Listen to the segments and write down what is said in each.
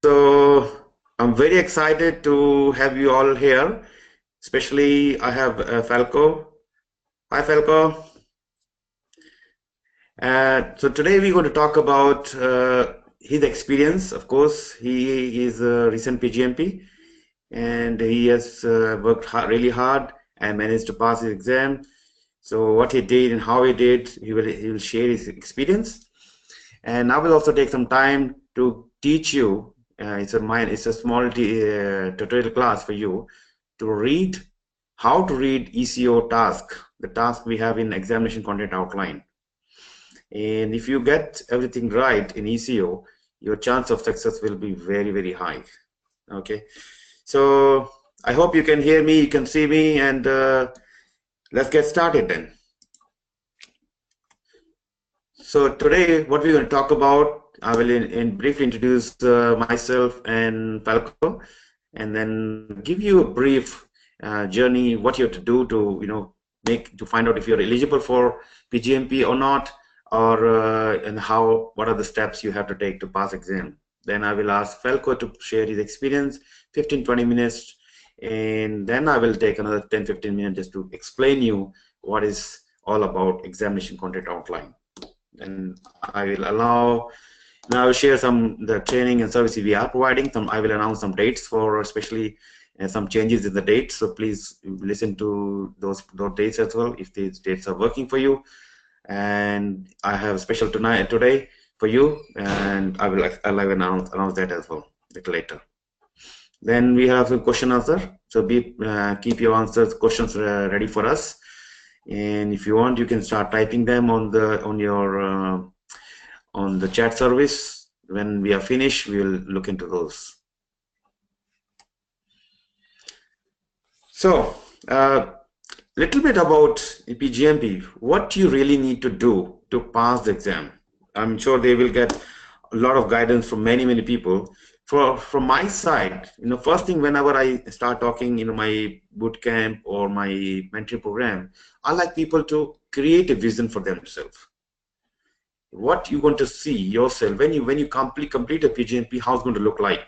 So I'm very excited to have you all here. Especially I have Falko. Hi Falco. So today we're going to talk about his experience. Of course, he is a recent PgMP and he has worked really hard and managed to pass his exam. So what he did and how he did, he will share his experience. And I will also take some time to teach you. It's a small tutorial class for you to read how to read ECO task, the task we have in examination content outline. And if you get everything right in ECO, your chance of success will be very, very high. Okay, so I hope you can hear me, you can see me, and let's get started then. So today, what we're going to talk about, I will briefly introduce myself and Falco, and then give you a brief journey, what you have to do to to find out if you're eligible for PgMP or not, or and what are the steps you have to take to pass exam. Then I will ask Falco to share his experience, 15-20 minutes, and then I will take another 10-15 minutes just to explain you what is all about examination content outline. And I will allow now I will share the training and services we are providing. I will announce some dates for especially some changes in the dates. So please listen to those dates as well if these dates are working for you. And I have special today for you, and I'll announce that as well a little later. Then we have a question answer. So keep your questions ready for us. And if you want, you can start typing them on the chat service. When we are finished, we will look into those. So little bit about PgMP. What you really need to do to pass the exam. I'm sure they will get a lot of guidance from many people. From my side, first thing whenever I start talking, my boot camp or my mentoring program, I like people to create a vision for themselves. What you want to see yourself when you complete a PgMP, how it's going to look like.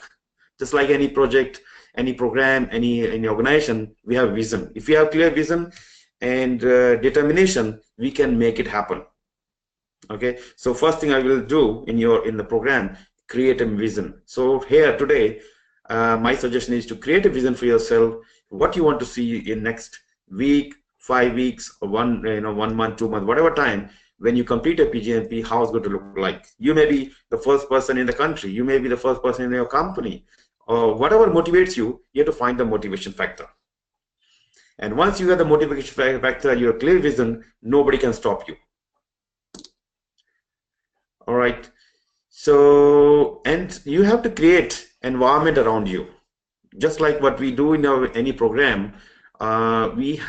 Just like any project, any program, any organization, we have vision. If we have clear vision and determination, we can make it happen. Okay. So first thing I will do in the program, create a vision. So here today, my suggestion is to create a vision for yourself. What you want to see in next week, 5 weeks, or 1 month, 2 months, whatever time. When you complete a PgMP, how it's going to look like. You may be the first person in the country. You may be the first person in your company. Or whatever motivates you, you have to find the motivation factor. And once you have the motivation factor, your clear vision, nobody can stop you. All right. So, and you have to create environment around you. Just like what we do in any program, we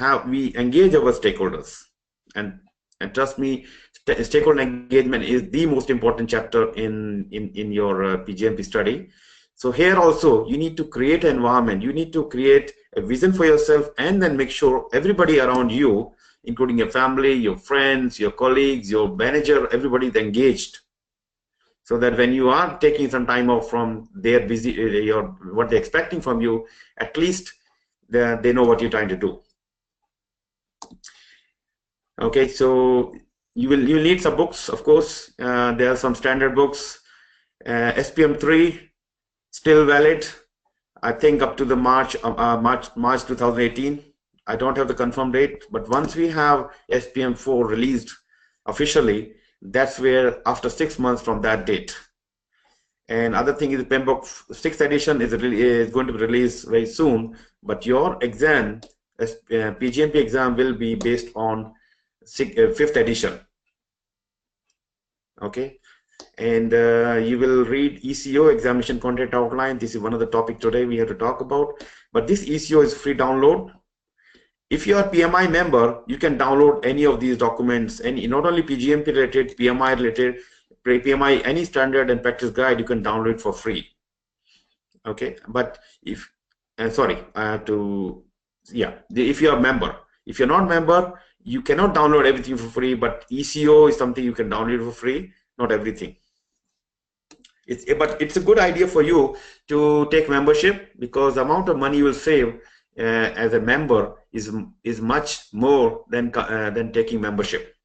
engage our stakeholders. And trust me, stakeholder engagement is the most important chapter in your PgMP study. So here also, you need to create an environment. You need to create a vision for yourself, and then make sure everybody around you, including your family, your friends, your colleagues, your manager, everybody is engaged. So that when you are taking some time off from their what they're expecting from you, at least they know what you're trying to do. Okay, so you need some books, of course. There are some standard books. SPM3 still valid, I think, up to the March 2018. I don't have the confirmed date, but once we have SPM4 released officially, that's where after 6 months from that date. And other thing is PMBOK 6th edition is going to be released very soon, but your exam, PgMP exam, will be based on 5th edition. Okay. And you will read ECO, examination content outline. This is one of the topics today we have to talk about. But this ECO is free download. If you are PMI member, you can download any of these documents, not only PgMP related, PMI related, PMI, any standard and practice guide, you can download it for free. Okay, but if if you are a member, if you're not a member, you cannot download everything for free, but ECO is something you can download for free, not everything. But it's a good idea for you to take membership, because the amount of money you will save as a member is much more than taking membership.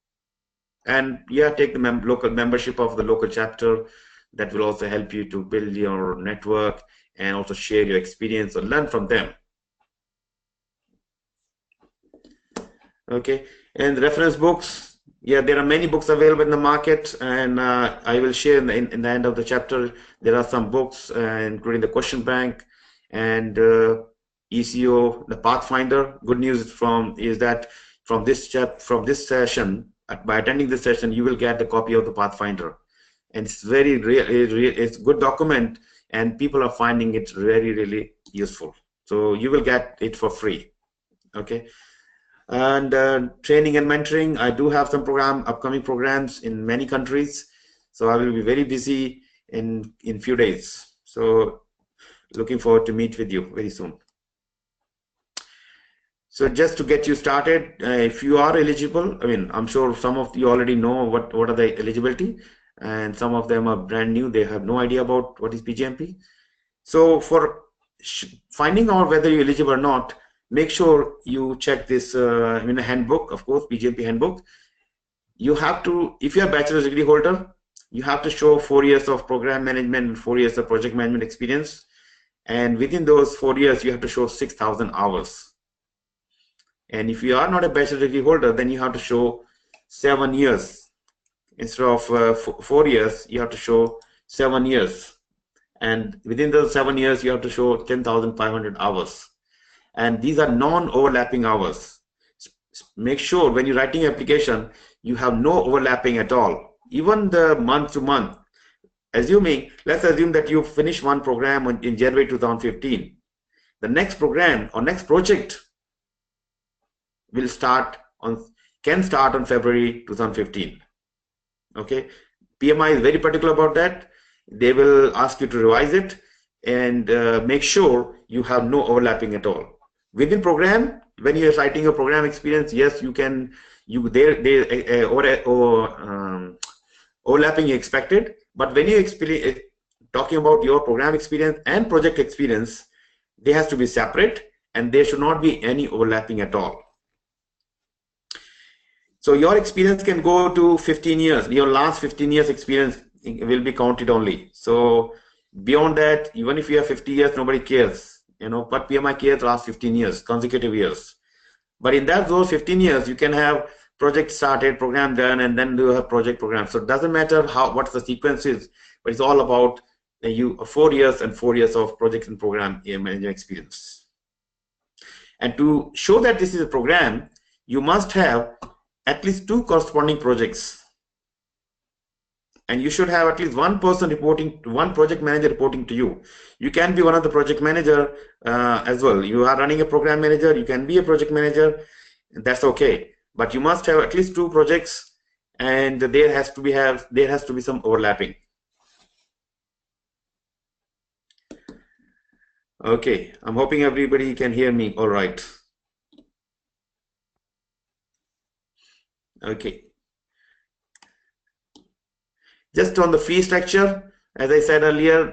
And yeah, take the local membership of the local chapter. That will also help you to build your network and also share your experience or learn from them. Okay, and reference books. Yeah, there are many books available in the market, and I will share in the end of the chapter. There are some books, including the question bank and ECO, the Pathfinder. Good news is that from this session, by attending this session, you will get the copy of the Pathfinder, and it's very real. It's good document, and people are finding it really useful. So you will get it for free. Okay. And training and mentoring, I do have some upcoming programs in many countries, so I will be very busy in few days. So looking forward to meet with you very soon. So just to get you started, if you are eligible, I mean, I'm sure some of you already know what are the eligibility, and some of them are brand new. They have no idea about what is PgMP. So for finding out whether you're eligible or not, make sure you check this in a handbook, of course, PgMP handbook. You have to, if you're a bachelor's degree holder, you have to show 4 years of program management and 4 years of project management experience. And within those 4 years, you have to show 6,000 hours. And if you are not a bachelor's degree holder, then you have to show 7 years. Instead of 4 years, you have to show 7 years. And within those 7 years, you have to show 10,500 hours. And these are non-overlapping hours. Make sure when you're writing your application, you have no overlapping at all. Even the month to month. Let's assume that you finish one program in January 2015. The next program or next project can start on February 2015. Okay, PMI is very particular about that. They will ask you to revise it and make sure you have no overlapping at all. Within program, when you're writing your program experience, yes, you can, overlapping is expected, but when you talking about your program experience and project experience, they have to be separate, and there should not be any overlapping at all. So your experience can go to 15 years. Your last 15 years experience will be counted only. So beyond that, even if you have 50 years, nobody cares. But PMI cares last 15 years, consecutive years. But in those 15 years, you can have project started, program done, and then you have project program. So it doesn't matter what the sequence is, but it's all about 4 years and 4 years of project and program management experience. And to show that this is a program, you must have at least 2 corresponding projects. And you should have at least one project manager reporting to you. You can be one of the project manager as well. You are running a program manager, you can be a project manager, that's okay. But you must have at least 2 projects, and there has to be some overlapping. Okay, I'm hoping everybody can hear me all right. Okay. Just on the fee structure, as I said earlier,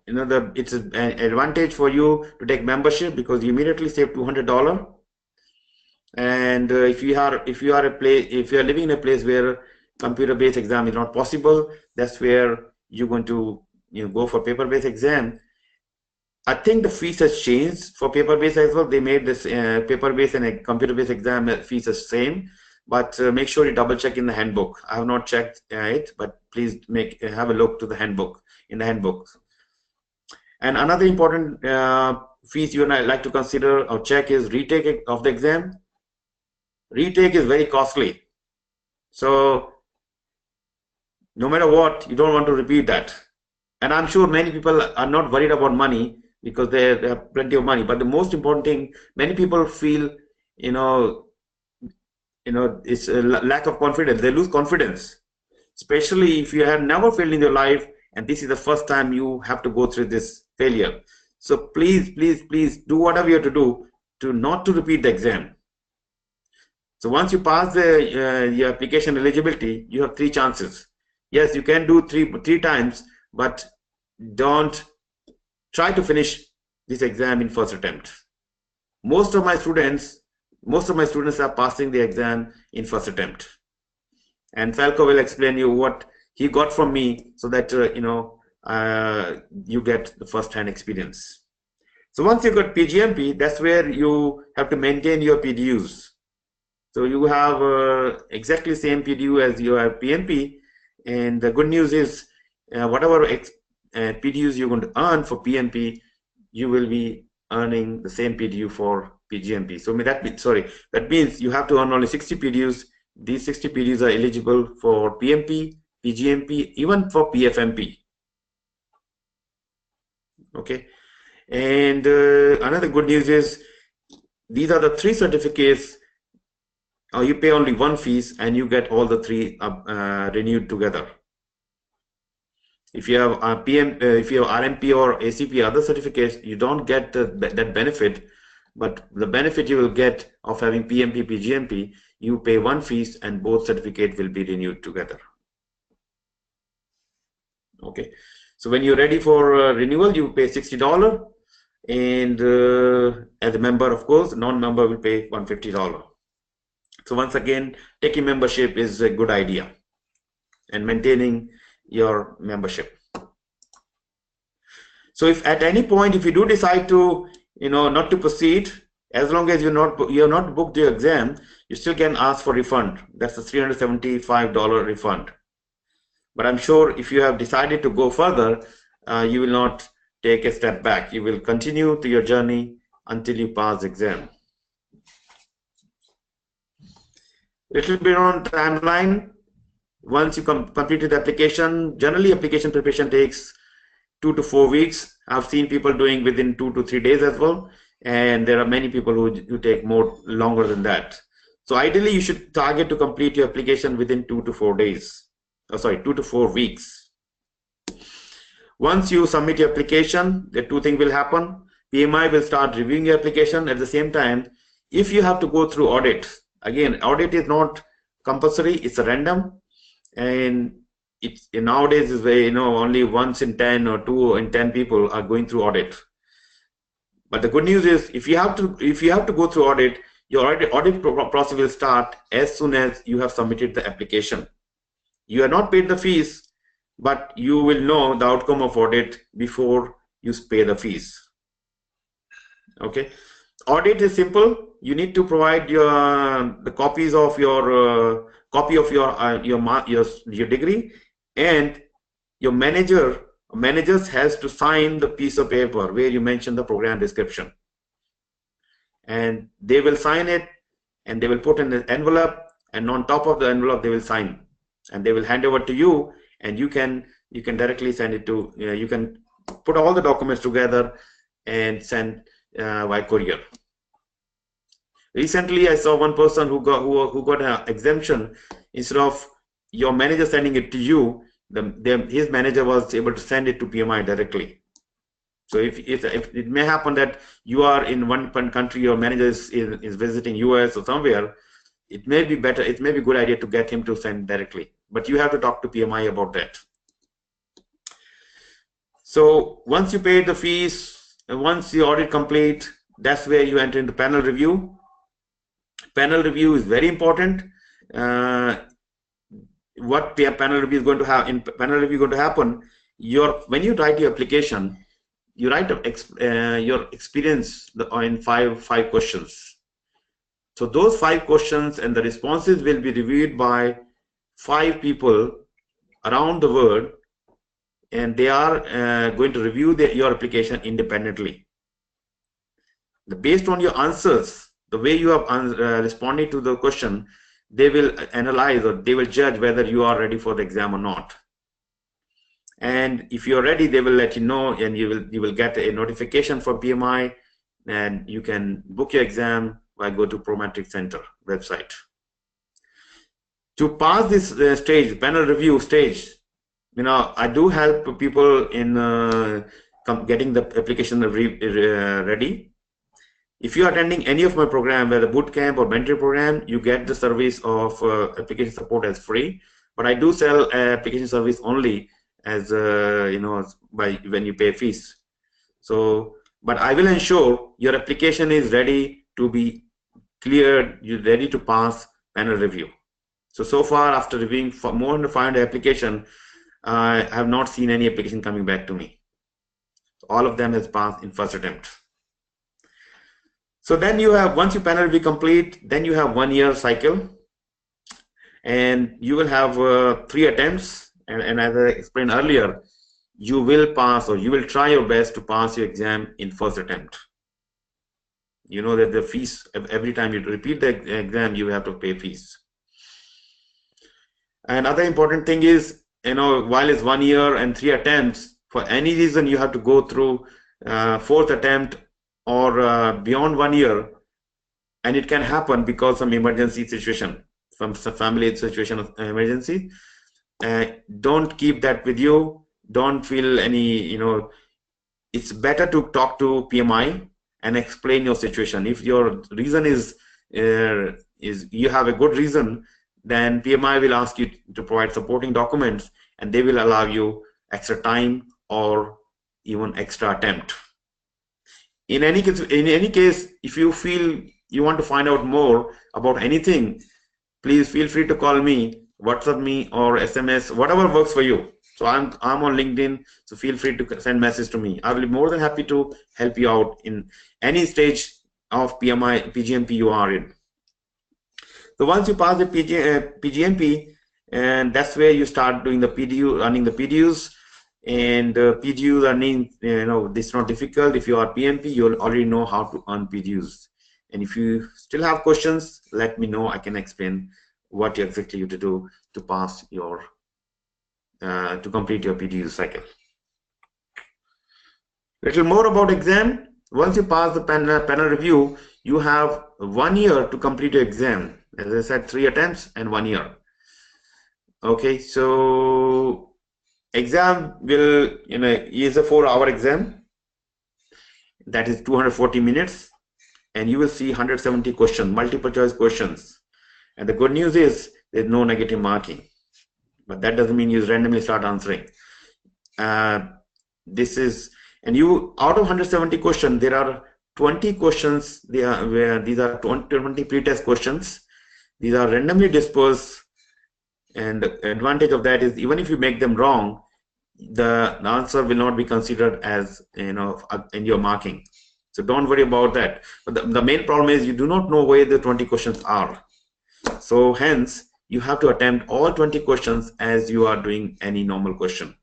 it's an advantage for you to take membership because you immediately save $200. And if you are living in a place where computer-based exam is not possible, that's where you're going to go for paper-based exam. I think the fees has changed for paper-based as well. They made this paper-based and a computer-based exam fees the same. But make sure you double check in the handbook. I have not checked it, but please have a look to the handbook, in the handbook. And another important fees you and I like to consider or check is retake of the exam. Retake is very costly. So no matter what, you don't want to repeat that. And I'm sure many people are not worried about money because they have plenty of money. But the most important thing, many people feel, it's a lack of confidence. They lose confidence, especially if you have never failed in your life and this is the first time you have to go through this failure. So please do whatever you have to do to not to repeat the exam. So once you pass your application eligibility, you have 3 chances. Yes, you can do three times, but don't try to finish this exam in first attempt. Most of my students are passing the exam in first attempt, and Falko will explain you what he got from me, so that you get the first-hand experience. So once you got PgMP, that's where you have to maintain your PDUs. So you have exactly same PDU as you have PMP, and the good news is whatever PDUs you're going to earn for PMP, you will be earning the same PDU for PgMP. So that means you have to earn only 60 PDUs. These 60 PDUs are eligible for PMP, PgMP, even for PFMP. Okay, and another good news is these are the 3 certificates. You pay only one fees and you get all the 3 renewed together. If you have if you have RMP or ACP, other certificates, you don't get that benefit. But the benefit you will get of having PMP, PgMP, you pay one fees and both certificates will be renewed together. Okay, so when you're ready for renewal, you pay $60, and as a member, of course, non-member will pay $150. So once again, taking membership is a good idea, and maintaining your membership. So if at any point, if you do decide to, not to proceed, as long as you have not booked your exam, you still can ask for refund. That's a $375 refund. But I'm sure if you have decided to go further, you will not take a step back. You will continue to your journey until you pass the exam. Little bit on timeline. Once you completed the application, generally application preparation takes 2 to 4 weeks. I've seen people doing within 2 to 3 days as well, and there are many people who take longer than that. So ideally, you should target to complete your application within 2 to 4 days. 2 to 4 weeks. Once you submit your application, the 2 things will happen. PMI will start reviewing your application. At the same time, if you have to go through audit, again, audit is not compulsory, it's a random, and it's nowadays is only once in 10 or 2 in 10 people are going through audit. But the good news is, if you have to go through audit, your audit process will start as soon as you have submitted the application. You are not paid the fees, but you will know the outcome of audit before you pay the fees. Okay, audit is simple. You need to provide the copies of your your degree, and your managers has to sign the piece of paper where you mention the program description, and they will sign it, and they will put in an envelope, and on top of the envelope they will sign, and they will hand over to you, and you can directly send it to you can put all the documents together and send by courier. Recently I saw one person who got an exemption. Instead of your manager sending it to you, his manager was able to send it to PMI directly. So if it may happen that you are in one country, your manager is visiting US or somewhere, it may be better, it may be a good idea to get him to send directly, but you have to talk to PMI about that. So once you pay the fees, and once the audit complete, that's where you enter into panel review. Panel review is very important. What panel review is going to have in panel review going to happen? When you write your application, you write your experience in five questions. So those 5 questions and the responses will be reviewed by 5 people around the world, and they are going to review your application independently. Based on your answers, the way you have responded to the question, they will analyze, or they will judge whether you are ready for the exam or not. And if you are ready, they will let you know, and you will get a notification from PMI, and you can book your exam by go to Prometric Center website. To pass this stage, panel review stage, I do help people in getting the application ready. If you are attending any of my program, whether boot camp or mentoring program, you get the service of application support as free. but I do sell application service only as when you pay fees. So, but I will ensure your application is ready to be cleared, you're ready to pass panel review. So far, after reviewing for more than 500 application, I have not seen any application coming back to me. All of them has passed in first attempt. So then you have, once your panel review complete, then you have 1 year cycle, and you will have 3 attempts, and as I explained earlier, you will pass, or you will try your best to pass your exam in first attempt. You know that the fees, every time you repeat the exam, you have to pay fees. Another important thing is, while it's 1 year and 3 attempts, for any reason you have to go through 4th attempt or beyond 1 year, and it can happen because of some emergency situation, from some family situation of emergency. Don't keep that with you. Don't feel any, it's better to talk to PMI and explain your situation. If your reason is you have a good reason, then PMI will ask you to provide supporting documents, and they will allow you extra time or even extra attempt. In any case, if you feel you want to find out more about anything, please feel free to call me, WhatsApp me, or SMS, whatever works for you. So I'm on LinkedIn, so feel free to send message to me. I will be more than happy to help you out in any stage of PgMP you are in. So once you pass the PgMP, and that's where you start doing the PDU, running the PDUs. And PDU running, this is not difficult. If you are PMP, you'll already know how to earn PDUs. And if you still have questions, let me know. I can explain what exactly you to do to pass your, to complete your PDU cycle. Little more about exam. Once you pass the panel review, you have 1 year to complete your exam. As I said, 3 attempts and 1 year. Okay, so exam will, is a 4-hour exam. That is 240 minutes, and you will see 170 questions, multiple choice questions. And the good news is there's no negative marking, but that doesn't mean you randomly start answering. This is, and you, out of 170 questions, there are 20 questions. These are 20 pre-test questions. These are randomly dispersed, and the advantage of that is even if you make them wrong, the answer will not be considered as in your marking. So don't worry about that. But the main problem is you do not know where the 20 questions are. So hence you have to attempt all 20 questions as you are doing any normal question.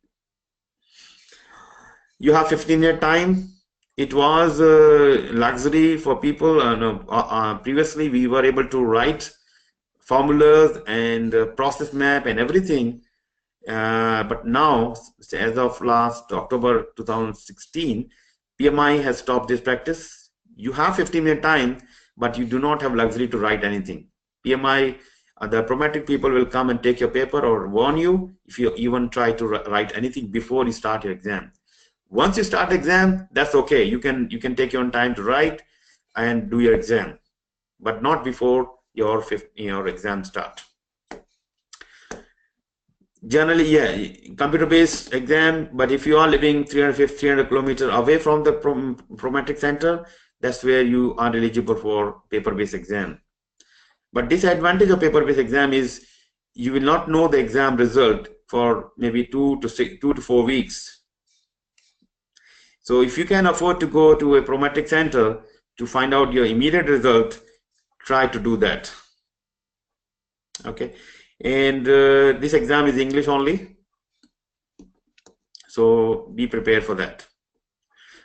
You have 15-minute time. It was luxury for people. Previously we were able to write formulas and process map and everything. But now, as of last October 2016, PMI has stopped this practice. You have 15-minute time, but you do not have luxury to write anything. PMI, the prometric people will come and take your paper or warn you if you even try to write anything before you start your exam. Once you start the exam, that's okay. You can take your own time to write and do your exam, but not before your exam start. Generally, yeah, computer-based exam, but if you are living 300 kilometers away from the prometric center, that's where you are eligible for paper-based exam. But disadvantage of paper-based exam is you will not know the exam result for maybe 2 to 4 weeks. So if you can afford to go to a prometric center to find out your immediate result, try to do that. Okay. And this exam is English only, so be prepared for that.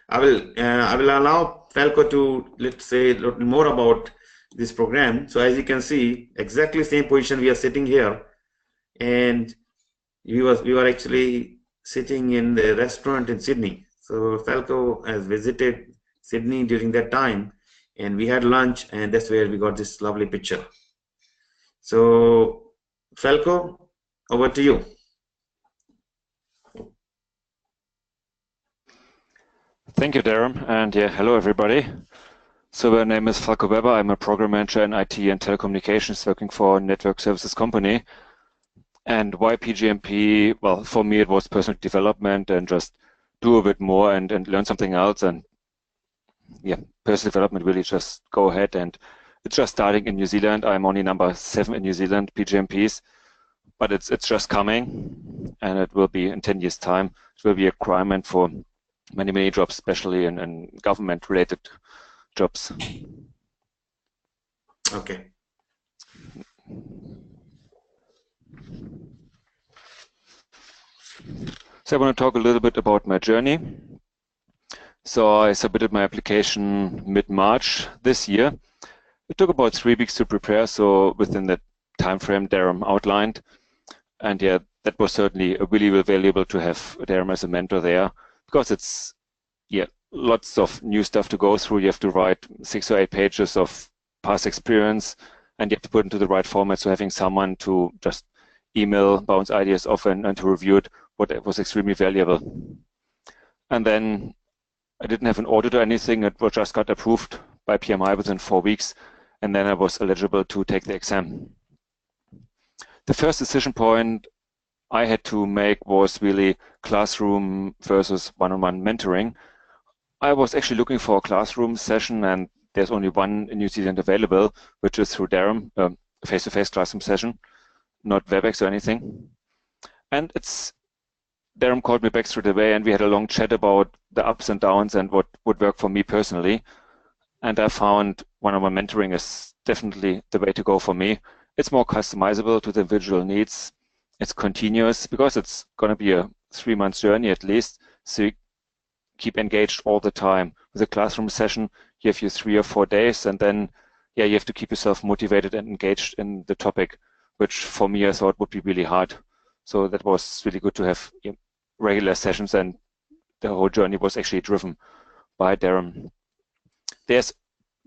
I will allow Falko to, let's say, a little more about this program. So as you can see, exactly same position we are sitting here, and we were actually sitting in the restaurant in Sydney. So Falko has visited Sydney during that time, and we had lunch, and that's where we got this lovely picture. So Falko, over to you. Thank you, Darren, and hello everybody. So my name is Falko Weber. I'm a program manager in IT and telecommunications working for a network services company. And why PgMP? Well, for me, it was personal development and just do a bit more and learn something else. And yeah, personal development really just go ahead. And it's just starting in New Zealand. I'm only number 7 in New Zealand, PgMPs, but it's just coming, and it will be in 10 years' time. It will be a requirement for many jobs, especially in government-related jobs. Okay. So I want to talk a little bit about my journey. So I submitted my application mid-March this year. It took about 3 weeks to prepare, so within the time frame Darren outlined. And yeah, that was certainly really valuable to have Darren as a mentor there, because it's lots of new stuff to go through. You have to write 6 or 8 pages of past experience, and you have to put into the right format. So having someone to just email, bounce ideas off and to review it, was extremely valuable. And then I didn't have an audit or anything. It just got approved by PMI within 4 weeks, and then I was eligible to take the exam. The first decision point I had to make was really classroom versus one-on-one mentoring. I was actually looking for a classroom session, and there's only one in New Zealand available, which is through Darren, a face-to-face classroom session, not WebEx or anything. And Darren called me back straight away, and we had a long chat about the ups and downs and what would work for me personally. And I found one-on-one mentoring is definitely the way to go for me. It's more customizable to the individual needs. It's continuous, because it's going to be a 3-month journey at least. So you keep engaged all the time. With a classroom session, you have your 3 or 4 days, and then you have to keep yourself motivated and engaged in the topic, which for me I thought would be really hard. So that was really good to have regular sessions, and the whole journey was actually driven by Darren. There's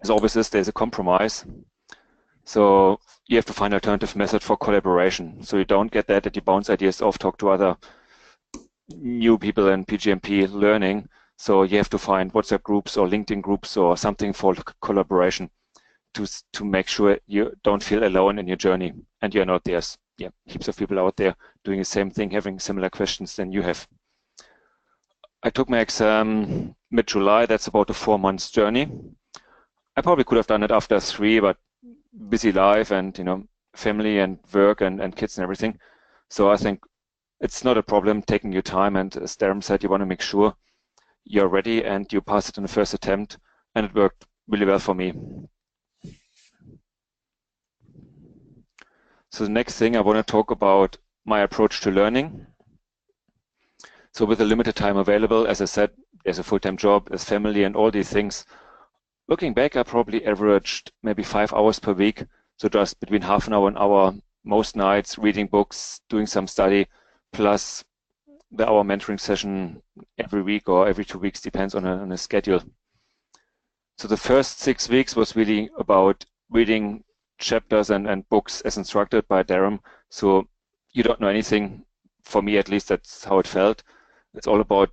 a compromise. So you have to find an alternative method for collaboration. So you don't get that you bounce ideas off, talk to other new people in PgMP learning. So you have to find WhatsApp groups or LinkedIn groups or something for collaboration to make sure you don't feel alone in your journey, and you're not. There's heaps of people out there doing the same thing, having similar questions than you have. I took my exam mid-July. That's about a 4-month journey. I probably could have done it after 3, but busy life and family and work and kids and everything. So I think it's not a problem taking your time, and as Darren said, you want to make sure you're ready and you pass it in the first attempt, and it worked really well for me. So the next thing I want to talk about my approach to learning. So with the limited time available, as I said, there's a full-time job, there's family and all these things. Looking back, I probably averaged maybe 5 hours per week. So just between half an hour and hour most nights, reading books, doing some study, plus the hour mentoring session every week or every 2 weeks, depends on a schedule. So the first 6 weeks was really about reading chapters and books as instructed by Darren. So you don't know anything. For me, at least, that's how it felt. It's all about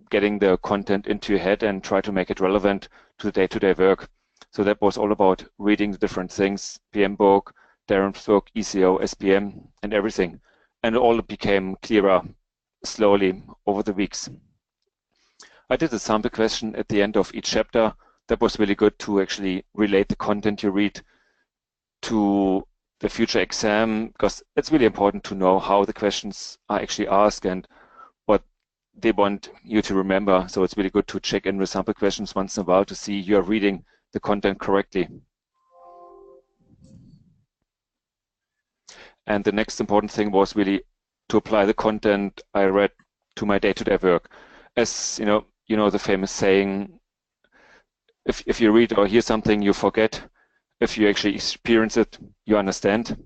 getting the content into your head and try to make it relevant to the day-to-day work. So that was all about reading the different things, PM book, Darren's book, ECO, SPM, and everything. And it all became clearer slowly over the weeks. I did a sample question at the end of each chapter. That was really good to actually relate the content you read to the future exam, because it's really important to know how the questions are actually asked and what they want you to remember. So it's really good to check in with sample questions once in a while to see you're reading the content correctly. And the next important thing was really to apply the content I read to my day-to-day work. As you know the famous saying, if you read or hear something, you forget. If you actually experience it, you understand.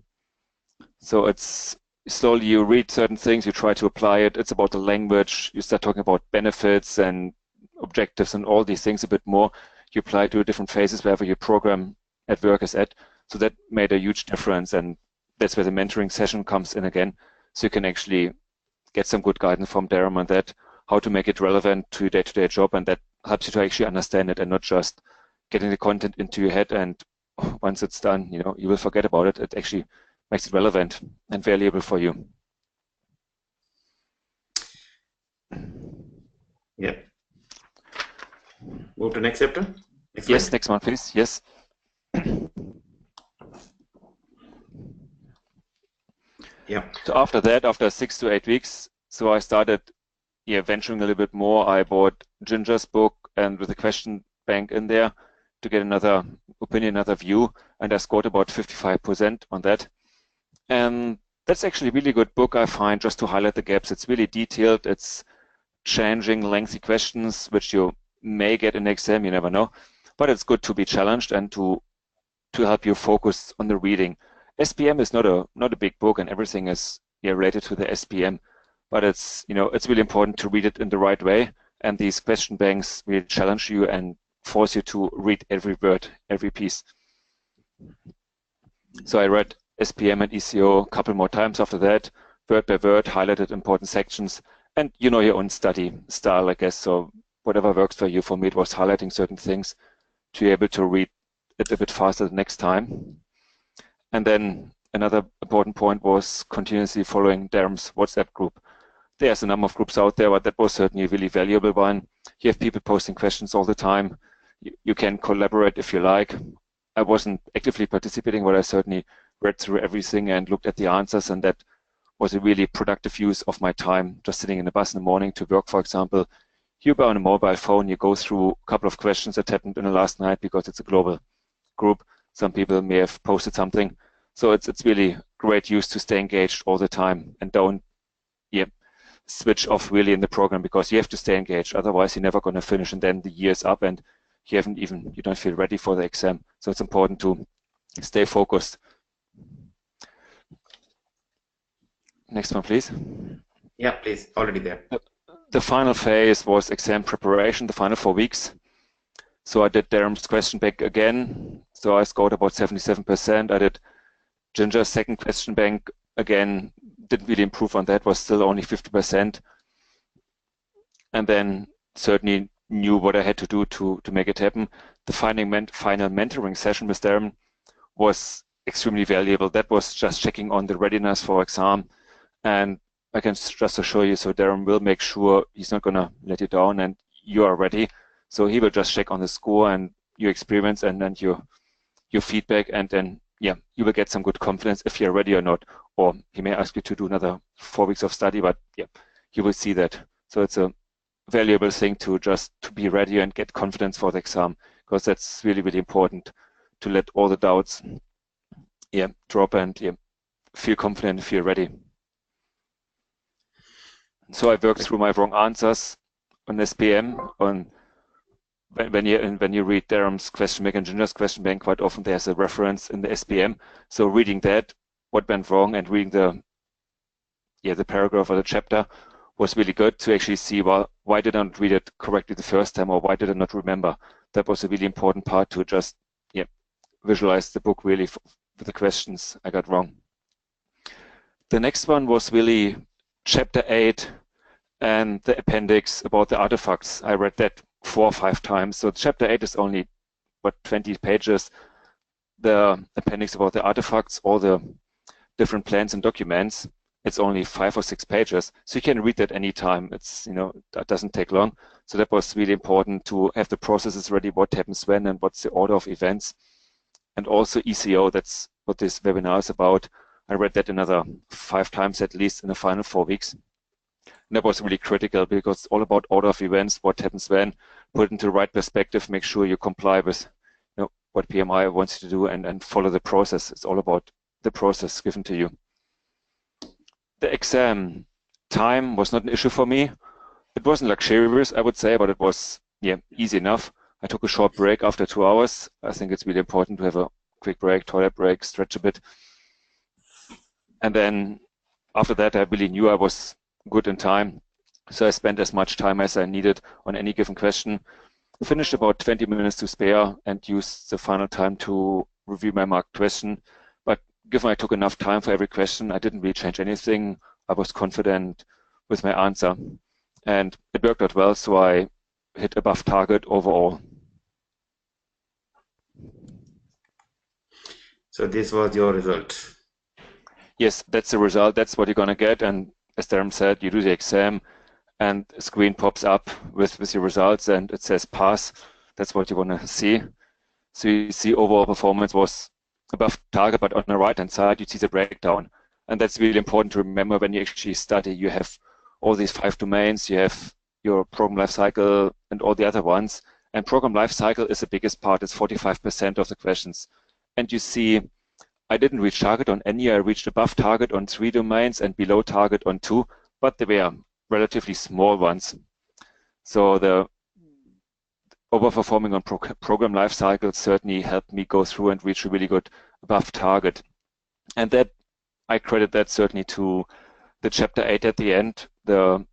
So it's slowly you read certain things, you try to apply it. It's about the language. You start talking about benefits and objectives and all these things a bit more. You apply to different phases wherever your program at work is at. So that made a huge difference, and that's where the mentoring session comes in again. So you can actually get some good guidance from Darren on that, how to make it relevant to your day-to-day job, and that helps you to actually understand it and not just getting the content into your head, and once it's done, you will forget about it. It actually makes it relevant and valuable for you. Yeah. Move to next chapter. Yes, slide. next one, please. Yes. Yeah. So after that, after 6 to 8 weeks, so I started venturing a little bit more. I bought Ginger's book and with a question bank in there to get another opinion, another view, and I scored about 55% on that. And that's actually a really good book, I find, just to highlight the gaps. It's really detailed. It's changing lengthy questions, which you may get in the exam, you never know. But it's good to be challenged and to help you focus on the reading. SPM is not a big book, and everything is related to the SPM, but it's it's really important to read it in the right way. And these question banks really challenge you and force you to read every word, every piece. So I read SPM and ECO a couple more times after that, word by word, highlighted important sections, and you know your own study style, I guess. So whatever works for you. For me, it was highlighting certain things to be able to read it a bit faster the next time. And then another important point was continuously following Darren's WhatsApp group. There's a number of groups out there, but that was certainly a really valuable one. You have people posting questions all the time. You can collaborate if you like. I wasn't actively participating, but I certainly read through everything and looked at the answers, and that was a really productive use of my time, just sitting in the bus in the morning to work, for example. You go on a mobile phone, you go through a couple of questions that happened in the last night because it's a global group. Some people may have posted something. So it's really great use to stay engaged all the time and don't switch off really in the program, because you have to stay engaged. Otherwise, you're never going to finish, and then the year's up and you don't feel ready for the exam. So it's important to stay focused. Next one, please. Yeah, please. Already there. The final phase was exam preparation, the final 4 weeks. So I did Darren's question bank again. So I scored about 77%. I did Ginger's second question bank again. Didn't really improve on that, was still only 50%. And then certainly knew what I had to do to make it happen. The final mentoring session with Darren was extremely valuable. That was just checking on the readiness for exam. And I can just assure you, so Darren will make sure he's not going to let you down and you are ready. So he will just check on the score and your experience and then your feedback, and then you will get some good confidence if you're ready or not. Or he may ask you to do another 4 weeks of study, but you will see that. So it's a valuable thing to be ready and get confidence for the exam, because that's really, really important to let all the doubts drop and feel confident if you're ready. So I worked through my wrong answers on SPM. When you read Darren's question bank and Ginger's question bank, quite often there's a reference in the SPM. So reading that, what went wrong, and reading the paragraph or the chapter was really good to actually see, well, why did I not read it correctly the first time, or why did I not remember? That was a really important part to just visualize the book really with the questions I got wrong. The next one was really chapter 8 and the appendix about the artifacts. I read that 4 or 5 times. So chapter 8 is only 20 pages. The appendix about the artifacts, all the different plans and documents, it's only 5 or 6 pages. So you can read that anytime. It's that doesn't take long. So that was really important to have the processes ready, what happens when and what's the order of events. And also ECO, that's what this webinar is about. I read that another 5 times at least in the final 4 weeks. And that was really critical, because it's all about order of events, what happens when, put it into the right perspective, make sure you comply with what PMI wants you to do, and follow the process. It's all about the process given to you. The exam time was not an issue for me. It wasn't luxurious, I would say, but it was easy enough. I took a short break after 2 hours. I think it's really important to have a quick break, toilet break, stretch a bit. And then after that, I really knew I was good in time. So I spent as much time as I needed on any given question. Finished about 20 minutes to spare and used the final time to review my marked question. But given I took enough time for every question, I didn't really change anything. I was confident with my answer. And it worked out well, so I hit above target overall. So this was your result. yes, that's the result. That's what you're going to get. And as Darren said, you do the exam and a screen pops up with your results and it says pass. That's what you want to see. So you see overall performance was above target, but on the right-hand side, you see the breakdown. And that's really important to remember when you actually study. You have all these 5 domains, you have your program lifecycle and all the other ones. And program lifecycle is the biggest part. It's 45% of the questions. And you see, I didn't reach target on any. I reached above target on 3 domains and below target on 2, but they were relatively small ones. So the overperforming on program lifecycle certainly helped me go through and reach a really good above target. And that I credit that certainly to the chapter 8 at the end, the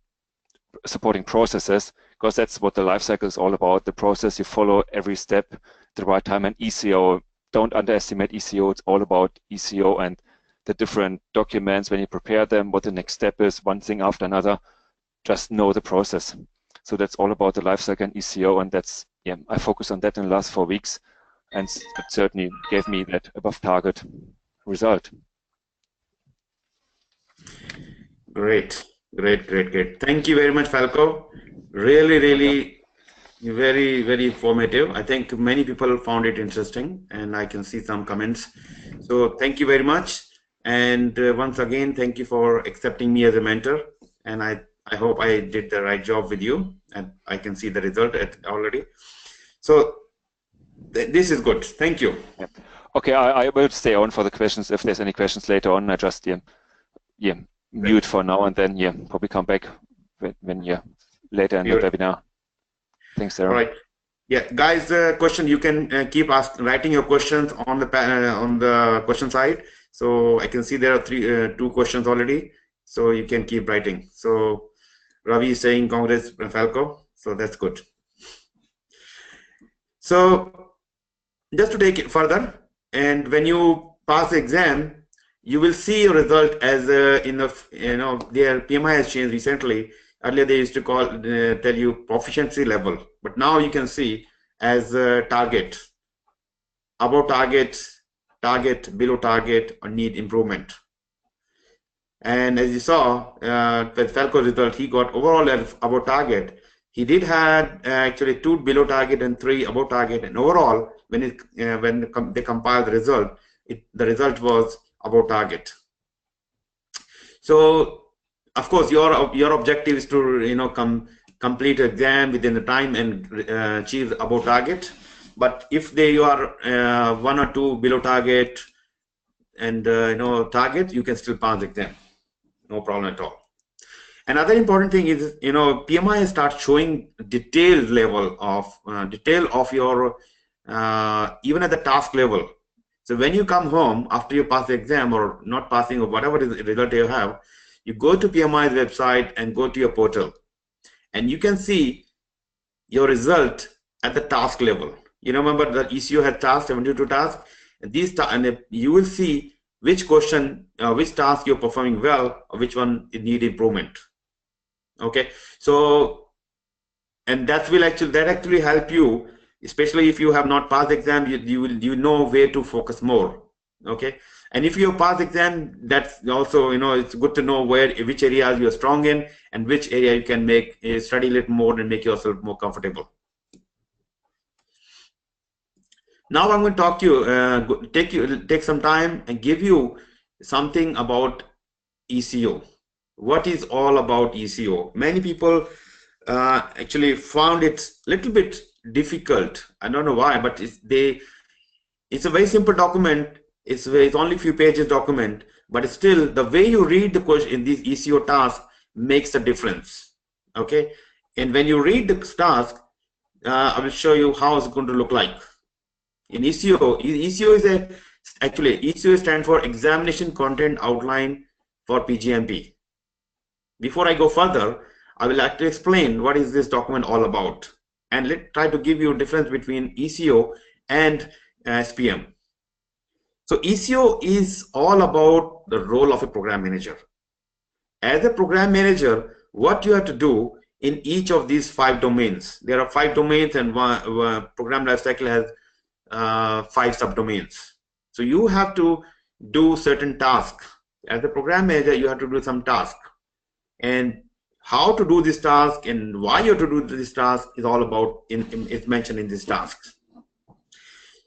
supporting processes, because that's what the lifecycle is all about. The process, you follow every step at the right time. And ECO, don't underestimate ECO. It's all about ECO and the different documents when you prepare them, what the next step is, one thing after another. Just know the process. So that's all about the lifecycle and ECO, and that's, yeah, I focused on that in the last 4 weeks, and it certainly gave me that above target result. Great. Thank you very much, Falko. Really, very informative. I think many people found it interesting, and I can see some comments. So thank you very much. And once again, thank you for accepting me as a mentor. And I hope I did the right job with you, and I can see the result already. So this is good. Thank you. Yeah. Okay, I will stay on for the questions. If there's any questions later on, I just mute for now, and then probably come back when later in the webinar. Thanks, Sarah. All right. Yeah, guys, question, you can keep writing your questions on the question side. So I can see there are 2 questions already. So you can keep writing. So Ravi is saying congrats, Falko. So that's good. So just to take it further, and when you pass the exam, you will see your result as their PMI has changed recently. Earlier they used to tell you proficiency level, but now you can see as target, above target, below target, or need improvement. And as you saw, with Falko's result, he got overall above target. He did have actually 2 below target and 3 above target, and overall, when they compiled the result, the result was above target. So, of course, your objective is to complete exam within the time and achieve above target. But if you are 1 or 2 below target and target, you can still pass the exam. No problem at all. Another important thing is, PMI starts showing detailed level of detail of your even at the task level. So when you come home after you pass the exam or not passing or whatever result you have, you go to PMI's website and go to your portal, and you can see your result at the task level. You remember the ECO had tasks, 72 tasks, and you will see which question, which task you're performing well, or which one need improvement. Okay, so and that actually help you, especially if you have not passed the exam. You know where to focus more. Okay, and if you pass the exam, that's also it's good to know which areas you are strong in and which area you can study a little more and make yourself more comfortable. Now I'm going to talk to you, take some time and give you something about ECO. What is all about ECO? Many people actually found it a little bit difficult. I don't know why, but it's a very simple document. It's only a few pages document, but still the way you read the question in these ECO tasks makes a difference. Okay, and when you read the task, I will show you how it's going to look like. In ECO stands for Examination Content Outline for PgMP. Before I go further, I will like to explain what is this document all about, and let's try to give you a difference between ECO and SPM. So ECO is all about the role of a program manager. As a program manager, what you have to do in each of these 5 domains. There are 5 domains, and program lifecycle has 5 subdomains. So you have to do certain tasks. as a program manager, you have to do some task, and how to do this task and why you have to do this task is all about it's mentioned in these tasks.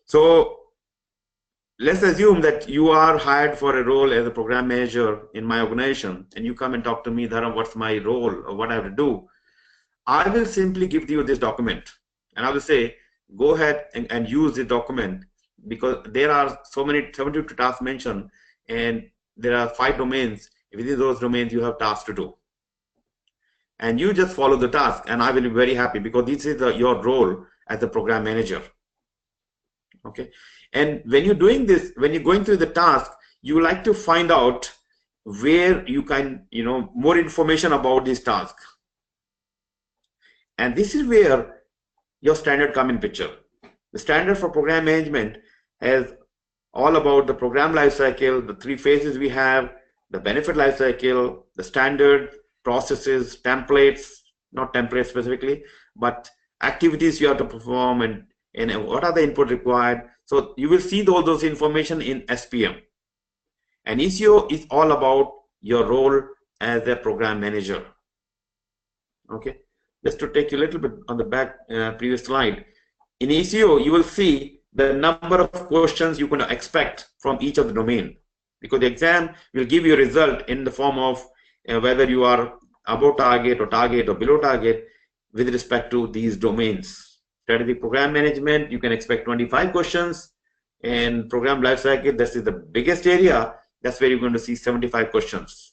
So let's assume that you are hired for a role as a program manager in my organization, and you come and talk to me, Dharam, what's my role or what I have to do. I will simply give you this document, and I will say, go ahead and use the document, because there are so many 72 tasks mentioned, and there are 5 domains. Within those domains, you have tasks to do. And you just follow the task, and I will be very happy, because this is your role as a program manager. Okay. And when you're doing this, when you're going through the task, you like to find out where you can, more information about this task. And this is where your standard come in picture. The standard for program management has all about the program lifecycle, the 3 phases we have, the benefit lifecycle, the standard processes, templates, not templates specifically, but activities you have to perform, and what are the input required. So you will see all those information in SPM. And ECO is all about your role as a program manager. Okay, just to take you a little bit on the back previous slide. In ECO, you will see the number of questions you're going to expect from each of the domain, because the exam will give you a result in the form of whether you are above target or below target with respect to these domains. Strategic program management, you can expect 25 questions, and program lifecycle, this is the biggest area. That's where you're going to see 75 questions.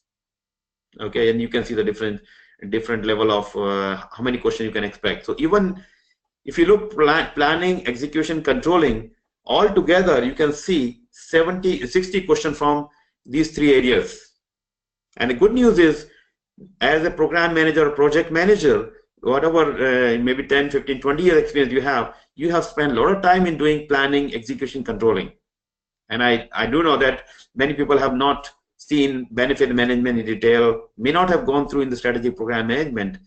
Okay, and you can see the different level of how many questions you can expect. So even if you look planning, execution, controlling, all together, you can see 60 questions from these 3 areas. And the good news is, as a program manager or project manager, whatever maybe 10, 15, 20 years experience you have spent a lot of time in doing planning, execution, controlling. And I do know that many people have not seen benefit management in detail, may not have gone through in the strategic program management,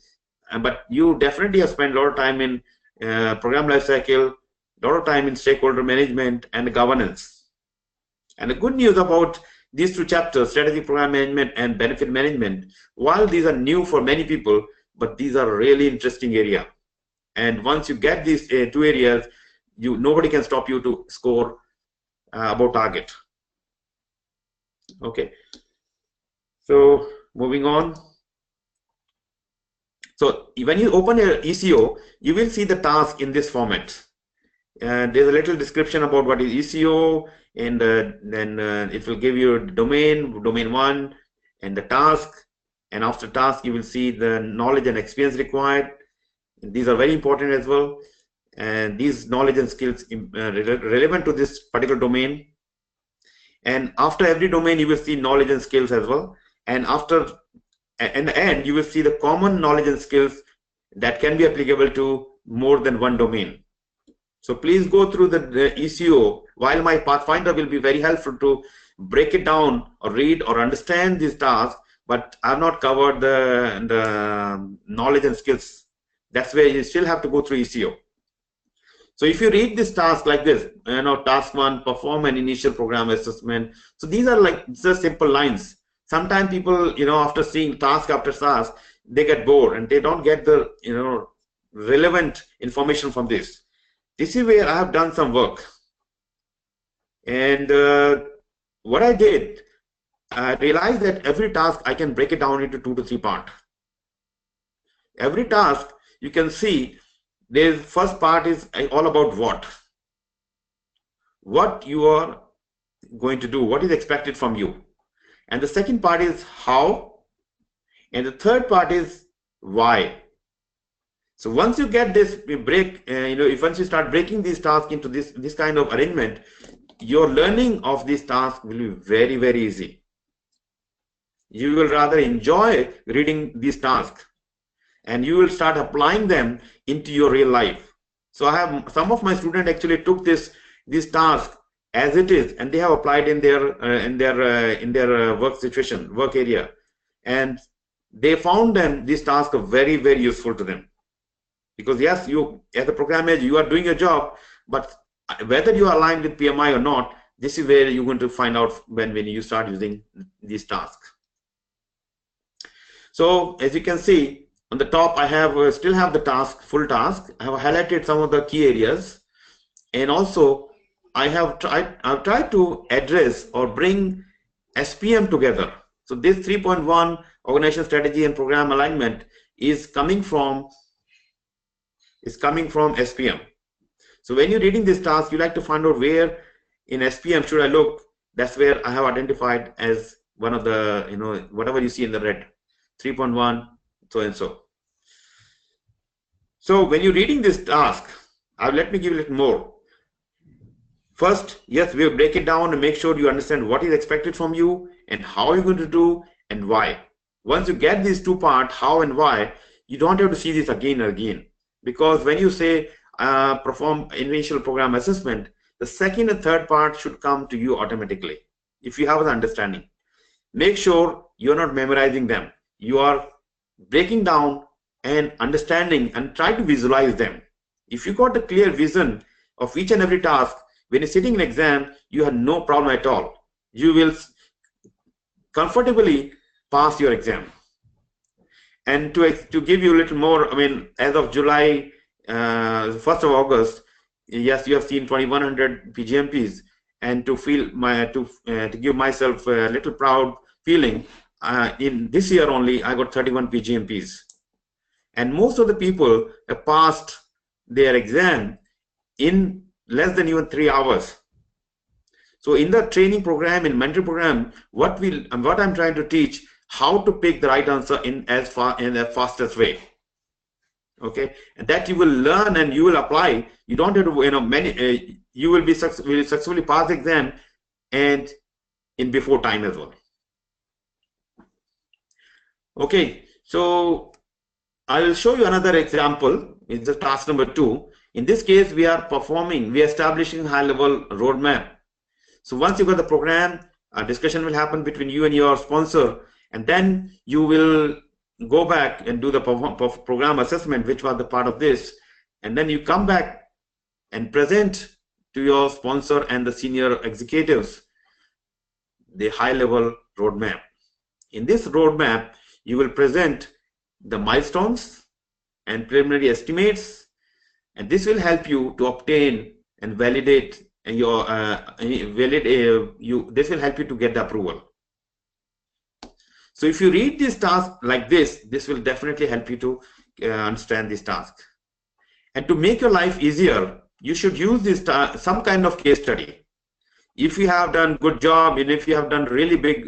but you definitely have spent a lot of time in program lifecycle, a lot of time in stakeholder management and governance. And the good news about these 2 chapters, strategic program management and benefit management, while these are new for many people, but these are really interesting area. And once you get these 2 areas, nobody can stop you to score above target. Okay. So moving on. So when you open your ECO, you will see the task in this format. There's a little description about what is ECO, and then it will give you domain 1, and the task. And after task, you will see the knowledge and experience required. These are very important as well. And these knowledge and skills relevant to this particular domain. And after every domain, you will see knowledge and skills as well. And after, in the end, you will see the common knowledge and skills that can be applicable to more than 1 domain. So please go through the ECO. While my Pathfinder will be very helpful to break it down or read or understand these tasks, but I have not covered the knowledge and skills. That's where you still have to go through ECO. So if you read this task like this, task 1, perform an initial program assessment. So these are like just simple lines. Sometimes people, after seeing task after task, they get bored and they don't get the, relevant information from this. This is where I have done some work. And what I did, I realized that every task I can break it down into 2 to 3 parts. Every task you can see, the first part is all about what you are going to do, what is expected from you, and the second part is how, and the third part is why. So once you get this break, if once you start breaking these tasks into this kind of arrangement, your learning of these tasks will be very, very easy. You will rather enjoy reading these tasks, and you will start applying them into your real life. So I have some of my students actually took this task as it is, and they have applied in their work situation, work area, and they found these tasks are very, very useful to them. Because yes, you as a program manager, you are doing your job, but whether you are aligned with PMI or not, This is where you're going to find out when you start using these tasks. So as you can see on the top, I have still have the task, full task. I have highlighted some of the key areas, and also I've tried to address or bring SPM together. So this 3.1 organization strategy and program alignment is coming from SPM. So when you're reading this task, you like to find out where in SPM should I look. That's where I have identified as one of the, whatever you see in the red, 3.1, so and so. So when you're reading this task, let me give you a little more. First, yes, we'll break it down and make sure you understand what is expected from you and how you're going to do and why. Once you get these two parts, how and why, you don't have to see this again and again. Because when you say perform initial program assessment, the second and third part should come to you automatically if you have the understanding. Make sure you're not memorizing them. You are breaking down and understanding and try to visualize them. If you got a clear vision of each and every task, when you're sitting in exam, you have no problem at all. You will comfortably pass your exam. And to give you a little more, as of July, 1st of August, yes, you have seen 2100 PgMPs, and to give myself a little proud feeling, in this year only, I got 31 PgMPs. And most of the people have passed their exam in less than even 3 hours. So in the training program, in mentor program, what I'm trying to teach, how to pick the right answer in the fastest way. Okay, and that you will learn and you will apply. You don't have to, you will successfully pass the exam and in before time as well. Okay, so I will show you another example. It's the task number 2. In this case, we are establishing high-level roadmap. So once you got the program, a discussion will happen between you and your sponsor, and then you will go back and do the program assessment, which was the part of this, and then you come back and present to your sponsor and the senior executives the high-level roadmap. In this roadmap, you will present the milestones and preliminary estimates, and this will help you to obtain and validate your this will help you to get the approval. So if you read this task like this will definitely help you to understand this task. And to make your life easier, you should use this some kind of case study. If you have done good job, and if you have done really big,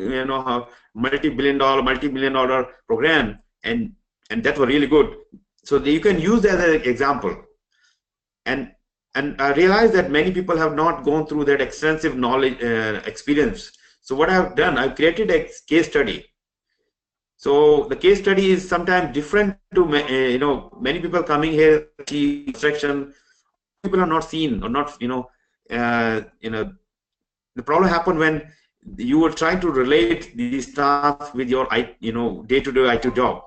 multi-million dollar program, and that was really good, so you can use that as an example. And I realize that many people have not gone through that extensive knowledge experience. So what I've done, I've created a case study. So the case study is sometimes different to many people coming here see instruction. People are not seen or not the problem happened when you were trying to relate these tasks with your day-to-day IT job.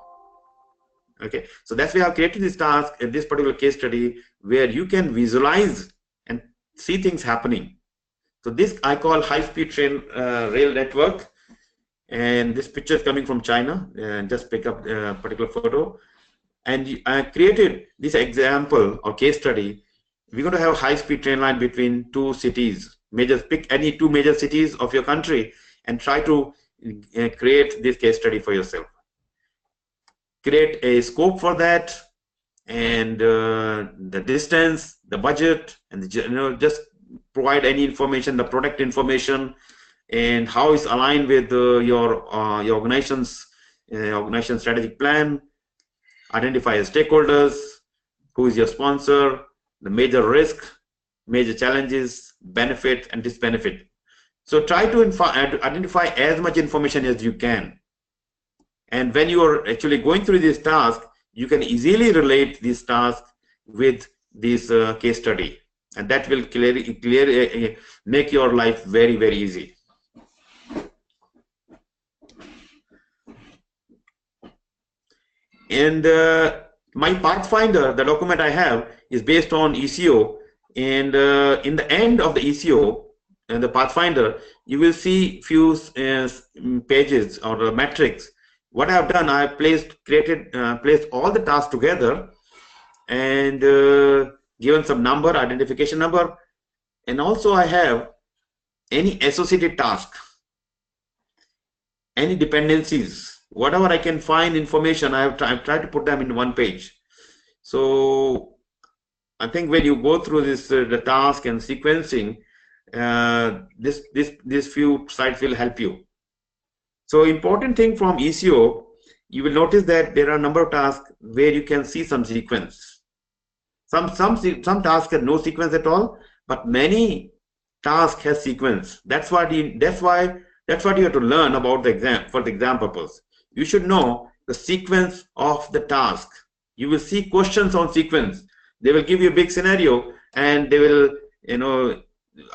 Okay, so that's why I've created this task in this particular case study where you can visualize and see things happening. So this I call high-speed train rail network, and this picture is coming from China. Just pick up a particular photo, and I created this example or case study. We're going to have a high-speed train line between 2 cities. Pick any 2 major cities of your country and try to create this case study for yourself. Create a scope for that, and the distance, the budget, and just provide any information, the product information, and how it's aligned with your organization's organization strategic plan. Identify stakeholders, who is your sponsor, the major risk, major challenges, benefit and disbenefit. So try to identify as much information as you can. And when you are actually going through this task, you can easily relate this task with this case study, and that will clearly make your life very, very easy. And my Pathfinder, the document I have, is based on ECO, and in the end of the ECO, and the Pathfinder, you will see few pages or metrics. What I have done, I have placed all the tasks together and given some number, identification number, and also I have any associated task, any dependencies, whatever I can find information, I've tried to put them in one page. So I think when you go through this the task and sequencing, this few sites will help you. So important thing from ECO, you will notice that there are a number of tasks where you can see some sequence. Some tasks have no sequence at all, but many tasks has sequence. That's why you have to learn about the exam for the exam purpose. You should know the sequence of the task. You will see questions on sequence. They will give you a big scenario, and they will,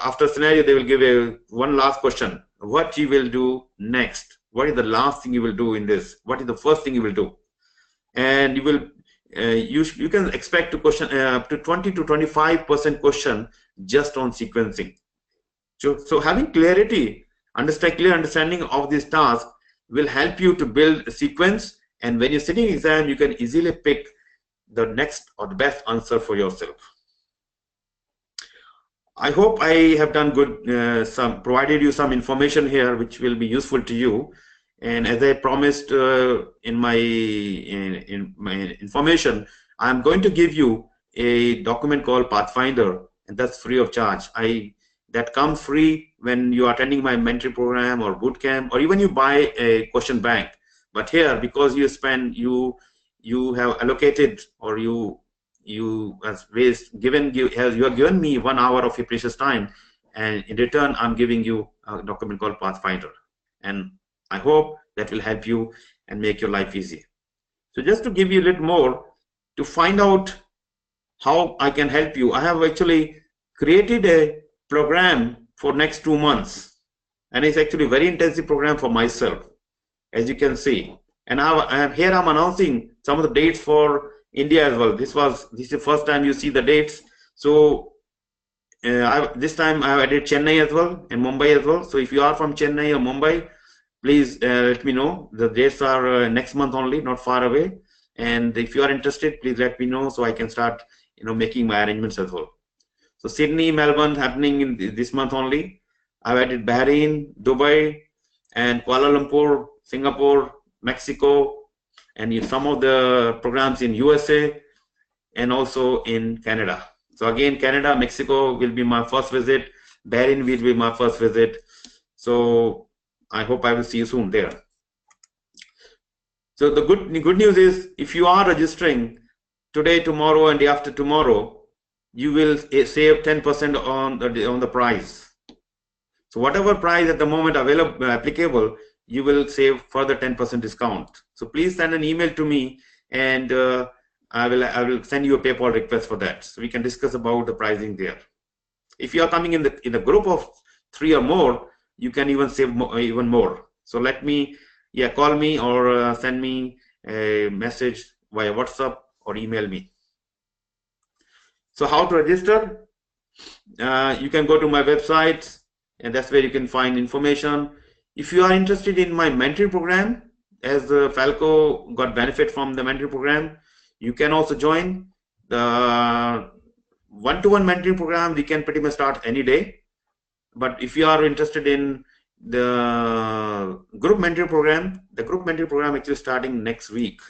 after scenario, they will give one last question. What you will do next? What is the last thing you will do in this? What is the first thing you will do? And you will you can expect to question up to 20 to 25% question just on sequencing. So having clear understanding of this task will help you to build a sequence, and when you're sitting exam, you can easily pick the next or the best answer for yourself. I hope I have done good, provided you some information here which will be useful to you. And as I promised in my information, I'm going to give you a document called Pathfinder, and that's free of charge. That comes free when you are attending my mentoring program or boot camp, or even you buy a question bank. But here, because you have allocated, or you have given me 1 hour of your precious time, and in return I'm giving you a document called Pathfinder, and I hope that will help you and make your life easy. So just to give you a little more, to find out how I can help you, I have actually created a program for next 2 months, and it's actually a very intensive program for myself, as you can see. And here I'm announcing some of the dates for India as well. This is the first time you see the dates. So this time I have added Chennai as well and Mumbai as well. So if you are from Chennai or Mumbai, please let me know. The dates are next month only, not far away. And if you are interested, please let me know so I can start making my arrangements as well. So Sydney, Melbourne happening in this month only. I've added Bahrain, Dubai, and Kuala Lumpur, Singapore, Mexico, and some of the programs in USA and also in Canada. So again, Canada, Mexico will be my first visit. Bahrain will be my first visit. So I hope I will see you soon there. So the good news is, if you are registering today, tomorrow, and day after tomorrow, you will save 10% on the price. So whatever price at the moment applicable, you will save further 10% discount. So please send an email to me, and I will send you a PayPal request for that, so we can discuss about the pricing there. If you are coming in the group of 3 or more, you can even save even more. So call me or send me a message via WhatsApp or email me. So how to register? You can go to my website, and that's where you can find information. If you are interested in my mentoring program, as Falko got benefit from the mentoring program, you can also join the one-to-one mentoring program. We can pretty much start any day. But if you are interested in the group mentoring program, the group mentoring program actually starting next week.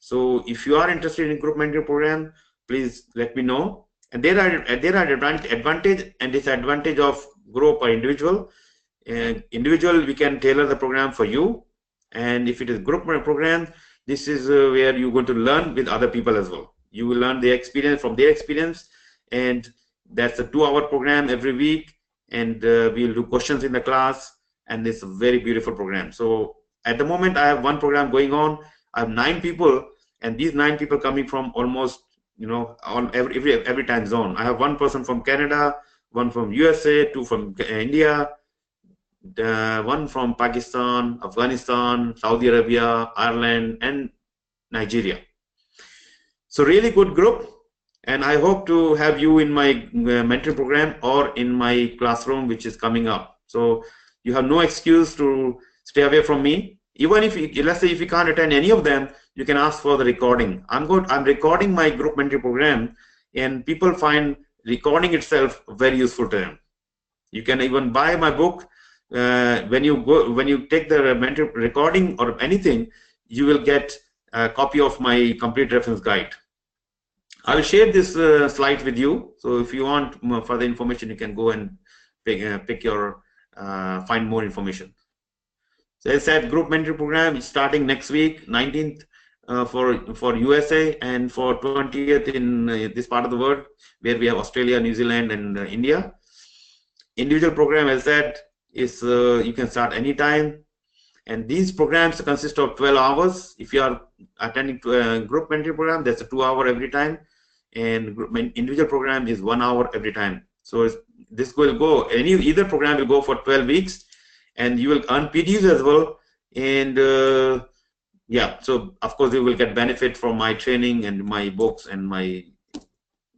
So if you are interested in group mentoring program, please let me know. And there are advantage and disadvantage of group or individual. Individual, we can tailor the program for you, and if it is group program, this is where you're going to learn with other people as well. You will learn their experience from their experience, and that's a 2-hour program every week, and we'll do questions in the class, and it's a very beautiful program. So at the moment, I have one program going on. I have 9 people, and these 9 people coming from almost on every time zone. I have 1 person from Canada, 1 from USA, 2 from India, 1 from Pakistan, Afghanistan, Saudi Arabia, Ireland, and Nigeria. So really good group. And I hope to have you in my mentoring program or in my classroom, which is coming up. So you have no excuse to stay away from me. Even if you, let's say if you can't attend any of them, you can ask for the recording. I'm recording my group mentoring program, and people find recording itself very useful to them. You can even buy my book. When you take the mentor recording or anything, you will get a copy of my complete reference guide. I will share this slide with you. So if you want more further information, you can go and pick your find more information. So as I said, group mentoring program is starting next week, 19th for USA, and for 20th in this part of the world, where we have Australia, New Zealand, and India. Individual program, as I said, is you can start anytime. And these programs consist of 12 hours. If you are attending to a group mentoring program, that's a 2 hour every time. And individual program is 1 hour every time. So this will go, either program will go for 12 weeks, and you will earn PDs as well. And yeah, so of course you will get benefit from my training and my books and my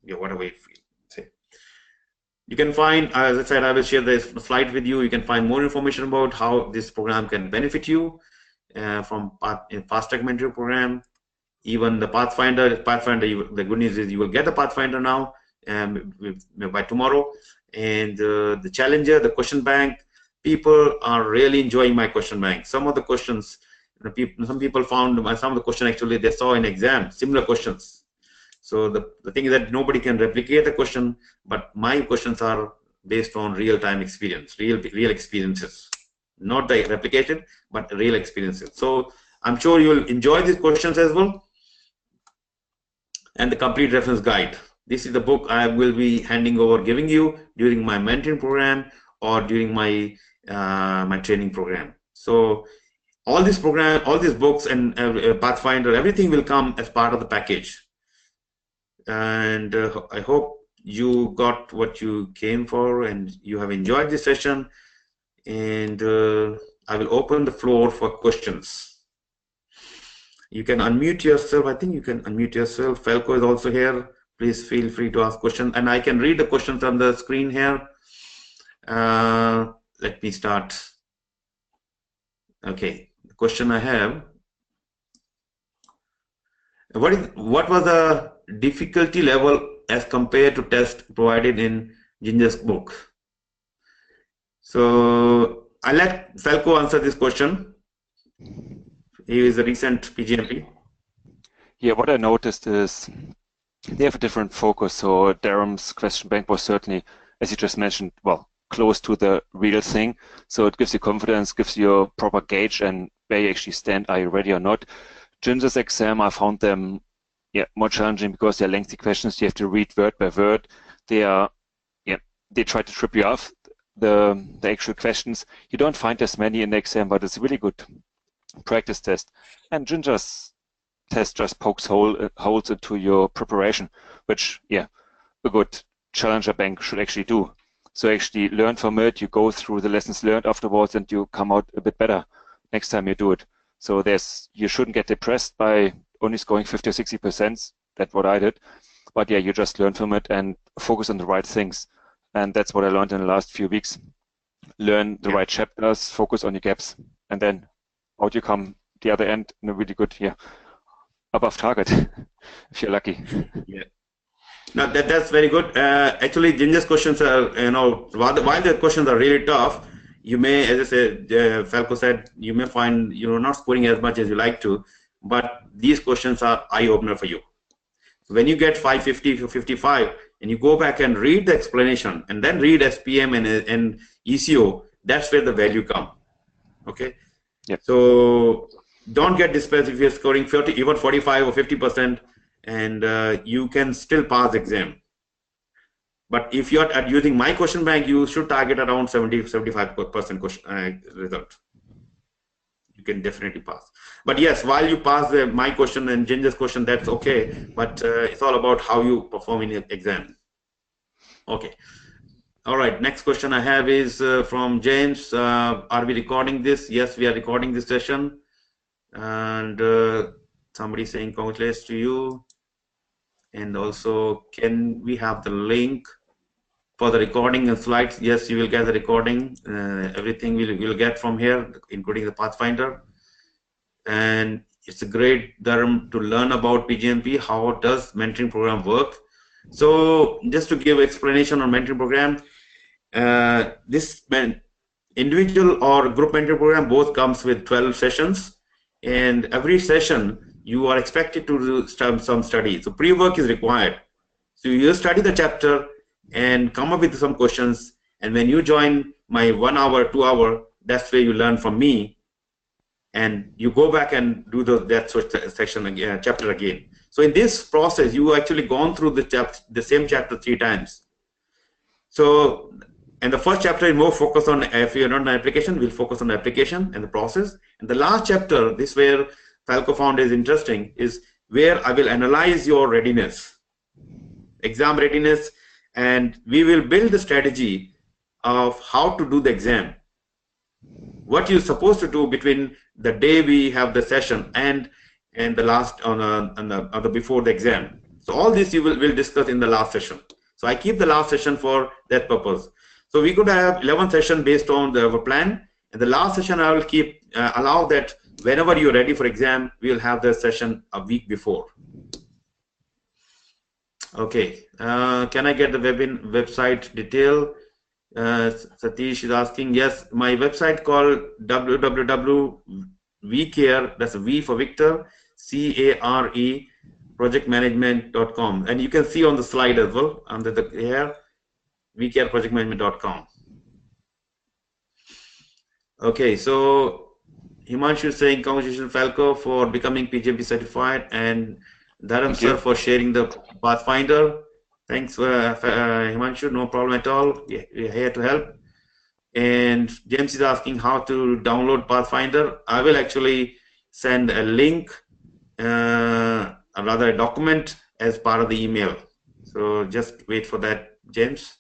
whatever you say. You can find, as I said, I will share this slide with you. You can find more information about how this program can benefit you from Fast Track Mentoring program. Even the Pathfinder, the good news is you will get the Pathfinder now by tomorrow. And the Challenger, the question bank, people are really enjoying my question bank. Some of the questions, some people found some of the questions actually they saw in exam, similar questions. So the thing is that nobody can replicate the question, but my questions are based on real-time experience, real experiences, not the replicated, but real experiences. So I'm sure you'll enjoy these questions as well. And the complete reference guide. This is the book I will be handing over, giving you during my mentoring program or during my my training program. So all this program, all these books and Pathfinder, everything will come as part of the package. And I hope you got what you came for and you have enjoyed this session. And I will open the floor for questions. You can unmute yourself. I think you can unmute yourself. Falko is also here. Please feel free to ask questions. And I can read the questions on the screen here. Let me start. Okay, the question I have. What was the difficulty level as compared to test provided in Ginger's book? So I'll let Falko answer this question. He is a recent PgMP. Yeah, what I noticed is they have a different focus. So Darum's question bank was certainly, as you just mentioned, well, close to the real thing. So it gives you confidence, gives you a proper gauge and where you actually stand, are you ready or not. Ginger's exam, I found them more challenging because they're lengthy questions. You have to read word by word. They are, they try to trip you off the actual questions. You don't find as many in the exam, but it's a really good practice test. And Ginger's test just pokes holes into your preparation, which, a good challenger bank should actually do. So actually learn from it, you go through the lessons learned afterwards, and you come out a bit better next time you do it. So you shouldn't get depressed by only scoring 50 or 60%. That's what I did. But yeah, you just learn from it and focus on the right things. And that's what I learned in the last few weeks. Learn the right chapters, focus on your gaps, and then out you come the other end in a really good above target if you're lucky. Yeah. Now that's very good. Actually, Ginger's questions are, while the questions are really tough, you may, as I said, Falko said, you may find you're not scoring as much as you like to, but these questions are eye-opener for you. When you get 550 or 55, and you go back and read the explanation, and then read SPM and ECO, that's where the value comes. Okay. Yep. So don't get dispersed if you're scoring 30, even 45 or 50%, and you can still pass exam. But if you're using my question bank, you should target around 70-75% result. You can definitely pass. But yes, while you pass my question and Ginger's question, that's okay. But it's all about how you perform in your exam. Okay. All right. Next question I have is from James. Are we recording this? Yes, we are recording this session. And somebody saying congratulations to you. And also, can we have the link for the recording and slides? Yes, you will get the recording. Everything we'll get from here, including the Pathfinder. And it's a great term to learn about PgMP. How does mentoring program work? So just to give explanation on mentoring program, this individual or group mentoring program both comes with 12 sessions, and every session you are expected to do some study. So pre-work is required. So you study the chapter and come up with some questions, and when you join my 1 hour, 2 hour, that's where you learn from me, and you go back and do that section again, chapter again. So in this process, you actually gone through the same chapter 3 times. So, and the first chapter is more focused on, if you're not an application, we'll focus on the application and the process. And the last chapter, this where Falko found is interesting, is where I will analyze your readiness, exam readiness, and we will build the strategy of how to do the exam. What you're supposed to do between the day we have the session and the last on the before the exam. So all this you will discuss in the last session. So I keep the last session for that purpose. So we could have 11 sessions based on our plan, and the last session I will keep allow that whenever you're ready for exam, we'll have the session a week before. Okay, can I get the website detail? Satish is asking. Yes, my website called www.vcare, that's V for Victor, CARE, projectmanagement.com, and you can see on the slide as well under the here, vcareprojectmanagement.com. Okay, so Himanshu is saying congratulations Falko for becoming PgMP certified, and Dharam sir for sharing the Pathfinder. Thanks, Himanshu. No problem at all. We're here to help. And James is asking how to download Pathfinder. I will actually send a link, rather a document, as part of the email. So just wait for that, James.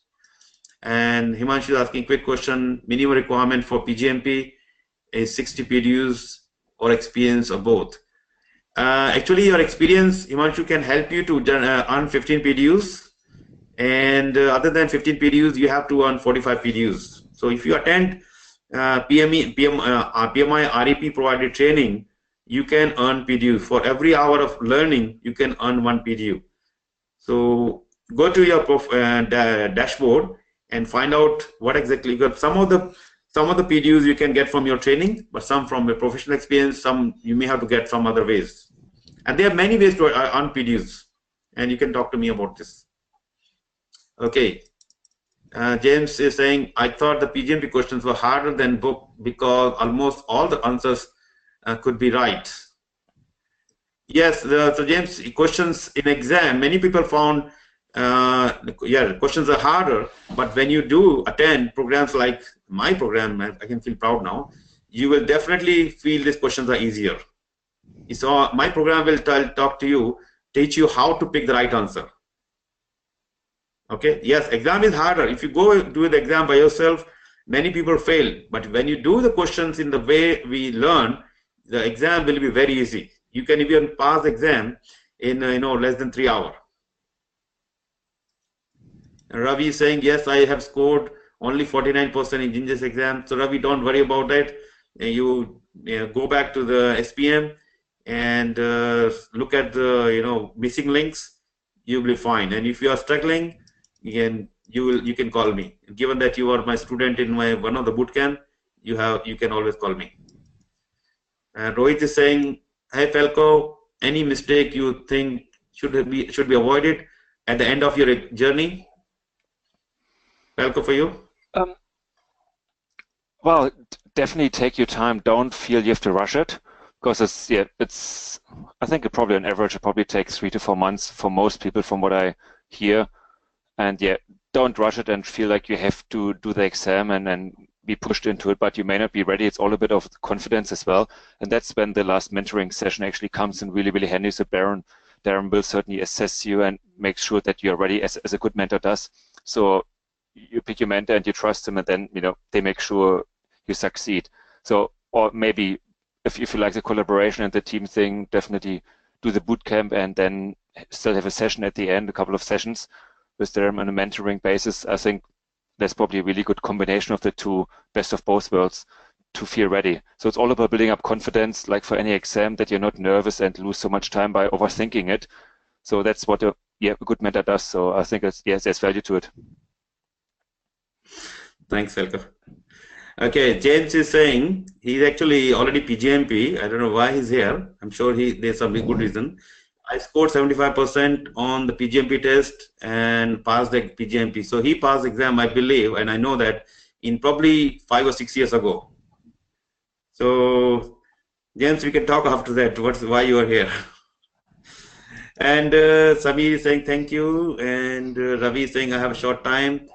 And Himanshu is asking quick question. Minimum requirement for PgMP is 60 PDUs or experience or both. Actually, your experience, Himanshu, can help you to earn 15 PDUs. And other than 15 PDUs, you have to earn 45 PDUs. So if you attend PMI REP provided training, you can earn PDUs. For every hour of learning, you can earn 1 PDU. So go to your dashboard and find out what exactly you got. Some of the PDUs you can get from your training, but some from your professional experience, some you may have to get some other ways. And there are many ways to earn PDUs, and you can talk to me about this. Okay, James is saying, I thought the PgMP questions were harder than book because almost all the answers could be right. Yes, so James, questions in exam, many people found, questions are harder, but when you do attend programs like my program, I can feel proud now, you will definitely feel these questions are easier. So my program will talk to you, teach you how to pick the right answer. Okay, yes, exam is harder. If you go do the exam by yourself, many people fail. But when you do the questions in the way we learn, the exam will be very easy. You can even pass the exam in less than 3 hours. Ravi is saying, yes, I have scored only 49% in Ginger's exam. So Ravi, don't worry about that. You go back to the SPM and look at the missing links. You'll be fine. And if you are struggling, you can call me. Given that you are my student in one of the boot camp, you can always call me. Rohit is saying, hey Falko, any mistake you think should be avoided at the end of your journey? Falko, for you? Well, definitely take your time. Don't feel you have to rush it, because it's I think it probably on average it probably takes 3 to 4 months for most people, from what I hear. And don't rush it and feel like you have to do the exam and be pushed into it, but you may not be ready. It's all a bit of confidence as well. And that's when the last mentoring session actually comes in really, really handy. So Darren will certainly assess you and make sure that you're ready, as a good mentor does. So you pick your mentor and you trust them, and then they make sure you succeed. So, or maybe if you like the collaboration and the team thing, definitely do the boot camp and then still have a session at the end, a couple of sessions with them on a mentoring basis. I think that's probably a really good combination of the two, best of both worlds, to feel ready. So it's all about building up confidence, like for any exam, that you're not nervous and lose so much time by overthinking it. So that's what a good mentor does. So I think there's value to it. Thanks, Falko. Okay, James is saying he's actually already PgMP. I don't know why he's here. I'm sure there's some good reason. I scored 75% on the PgMP test and passed the PgMP. So he passed the exam, I believe, and I know that in probably 5 or 6 years ago. So James, we can talk after that. Why you are here? And Samir is saying thank you, and Ravi is saying I have a short time.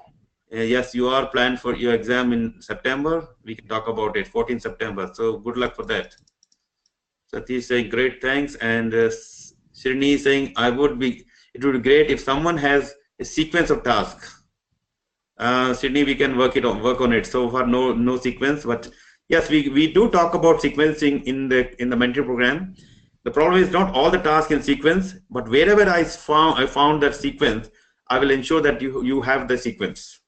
Yes, you are planned for your exam in September. We can talk about it, 14 September. So good luck for that. Satish saying great, thanks. And Srini is saying it would be great if someone has a sequence of tasks. Srini, we can work on it. So far, no sequence, but yes, we do talk about sequencing in the mentoring program. The problem is not all the tasks in sequence, but wherever I found that sequence, I will ensure that you have the sequence.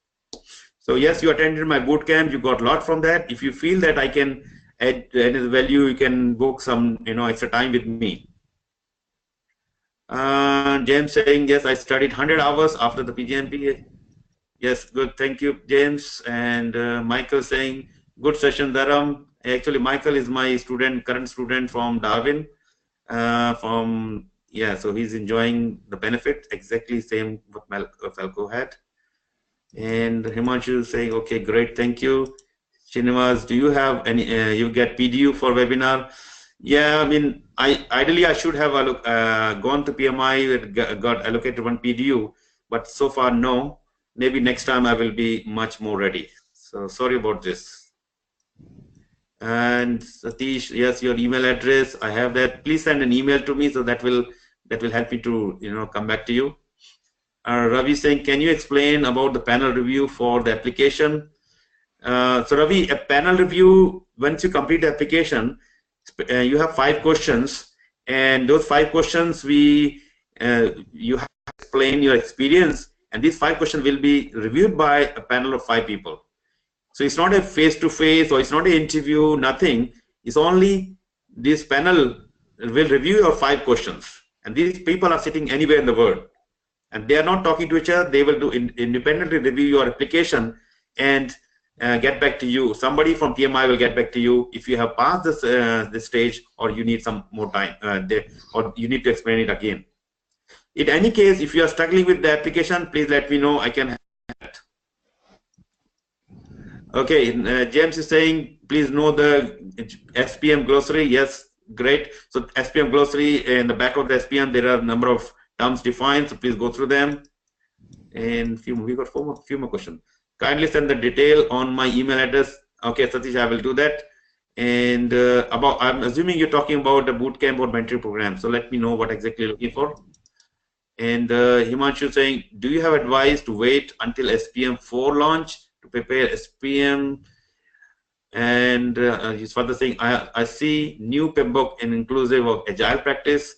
So yes, you attended my boot camp. You got a lot from that. If you feel that I can add any value, you can book some extra time with me. James saying yes, I studied 100 hours after the PgMP. Yes, good. Thank you, James. And Michael saying good session, Dharam. Actually, Michael is my current student from Darwin. So he's enjoying the benefit, exactly same what Falko had. And Himanshu is saying, okay, great, thank you. Srinivas, do you have any, you get PDU for webinar? Yeah, I mean, ideally I should have gone to PMI, got allocated one PDU, but so far no. Maybe next time I will be much more ready. So sorry about this. And Satish, yes, your email address, I have that. Please send an email to me, so that will help me to come back to you. Ravi saying, can you explain about the panel review for the application? So Ravi, a panel review, once you complete the application, you have 5 questions, and those 5 questions you have to explain your experience, and these 5 questions will be reviewed by a panel of 5 people. So it's not a face-to-face, or it's not an interview, nothing. It's only this panel will review your 5 questions, and these people are sitting anywhere in the world, and they are not talking to each other. They will do independently review your application and get back to you. Somebody from PMI will get back to you if you have passed this stage, or you need some more time, or you need to explain it again. In any case, if you are struggling with the application, please let me know. I can help. Okay, James is saying, please know the SPM glossary. Yes, great. So SPM glossary, in the back of the SPM, there are a number of terms defined, so please go through them. And we got few more questions. Kindly send the detail on my email address. Okay, Satish, I will do that. And I'm assuming you're talking about the bootcamp or mentoring program. So let me know what exactly you're looking for. And Himanshu saying, do you have advice to wait until SPM 4 launch to prepare SPM? And he's further saying, I see new PEBbook and inclusive of agile practice.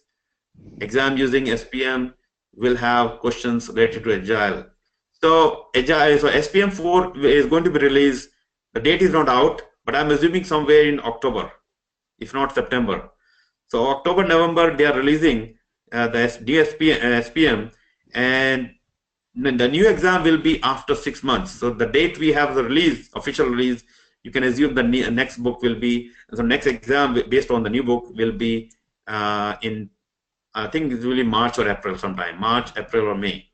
Exam using SPM will have questions related to agile. So SPM 4 is going to be released. The date is not out, but I'm assuming somewhere in October, if not September. So October, November, they are releasing the SPM, and the new exam will be after 6 months. So the date we have the release, official release, you can assume the next book will be, so next exam based on the new book will be in, I think it's really March or April sometime, March, April or May.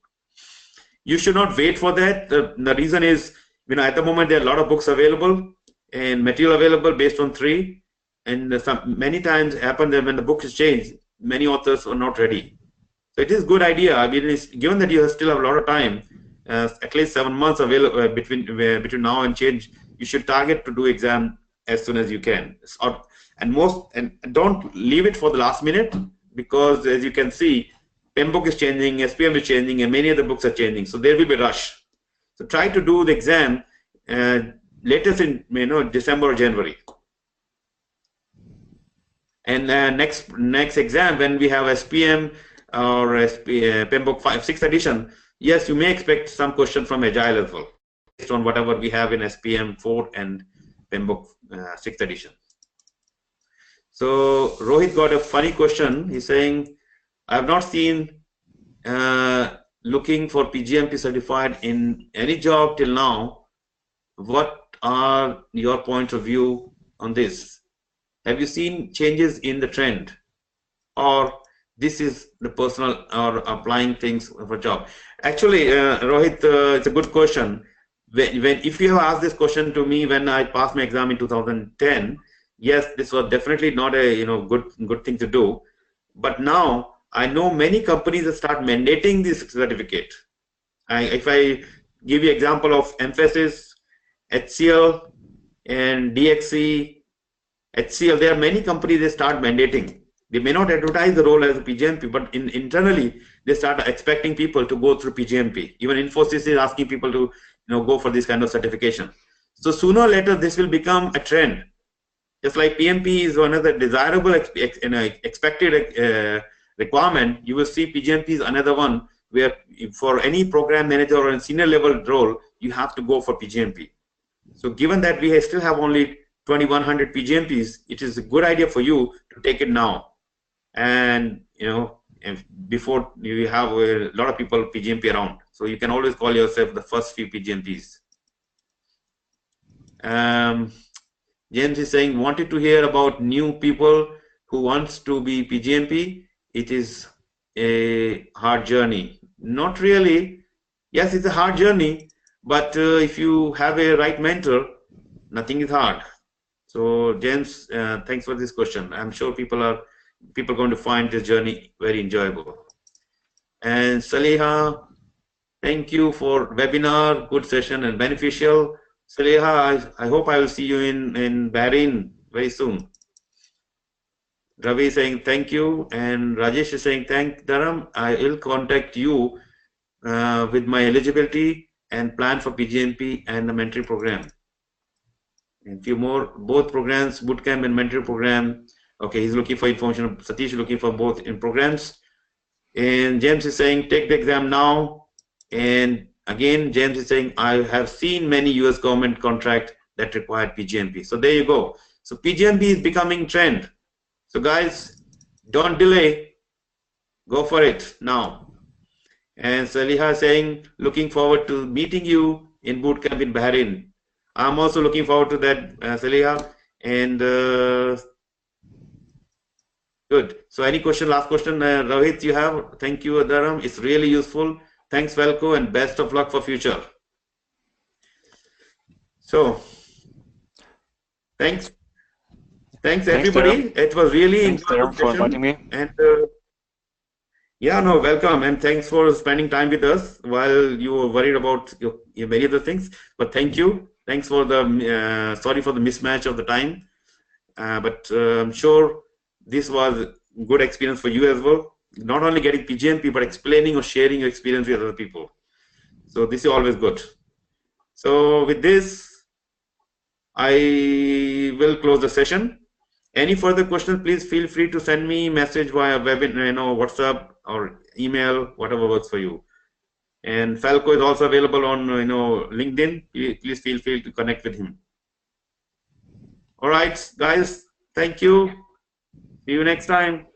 You should not wait for that. The reason is, at the moment there are a lot of books available and material available based on 3, and many times happen that when the book is changed, many authors are not ready. So it is a good idea. I mean, given that you still have a lot of time, at least 7 months available between now and change, you should target to do exam as soon as you can. And don't leave it for the last minute, because as you can see, PEBbook is changing, SPM is changing, and many other books are changing. So there will be a rush. So try to do the exam latest in December or January. And next exam, when we have SPM, or PMBOK 5, 6th edition, yes, you may expect some question from Agile as well, based on whatever we have in SPM 4 and PMBOK 6th edition. So Rohit got a funny question. He's saying, I have not seen looking for PgMP certified in any job till now. What are your points of view on this? Have you seen changes in the trend, or this is the personal or applying things for job? Actually, Rohit, it's a good question. If you have asked this question to me when I passed my exam in 2010, yes, this was definitely not a good thing to do. But now I know many companies have start mandating this certificate. If I give you example of Emphasis, HCL, and DXC, HCL, there are many companies they start mandating. They may not advertise the role as a PgMP, but internally they start expecting people to go through PgMP. Even Infosys is asking people to go for this kind of certification. So sooner or later this will become a trend. Just like PMP is one of the desirable expected requirement, you will see PgMP is another one where for any program manager or a senior level role, you have to go for PgMP. So given that we still have only 2100 PgMPs, it is a good idea for you to take it now. And before you have a lot of people PgMP around, so you can always call yourself the first few PgMPs. James is saying, wanted to hear about new people who wants to be PgMP. It is a hard journey. Not really. Yes, it's a hard journey, but if you have a right mentor, nothing is hard. So James, thanks for this question. I'm sure people are going to find this journey very enjoyable. And Saliha, thank you for webinar, good session and beneficial. Saliha, I hope I will see you in Bahrain very soon. Ravi is saying thank you, and Rajesh is saying thank Dharam. I will contact you with my eligibility and plan for PgMP and the mentoring program. And few more, both programs, bootcamp and mentoring program. Okay, he's looking for information. Satish is looking for both in programs. And James is saying take the exam now. And again, James is saying I have seen many US government contract that require PgMP. So there you go. So PgMP is becoming trend. So guys, don't delay. Go for it now. And Saliha saying looking forward to meeting you in bootcamp in Bahrain. I'm also looking forward to that, Saliha. And good. So any question, last question, Rohit, you have? Thank you, Dharam. It's really useful. Thanks, Falko, and best of luck for future. So, thanks everybody. It was really enjoyable for inviting me. And yeah, no, welcome, and thanks for spending time with us while you were worried about many other things. But thank you. Thanks for the sorry for the mismatch of the time. But I'm sure this was a good experience for you as well. Not only getting PgMP, but explaining or sharing your experience with other people. So this is always good. So with this, I will close the session. Any further questions, please feel free to send me a message via webinar, WhatsApp or email, whatever works for you. And Falko is also available on LinkedIn. Please feel free to connect with him. All right, guys. Thank you. See you next time.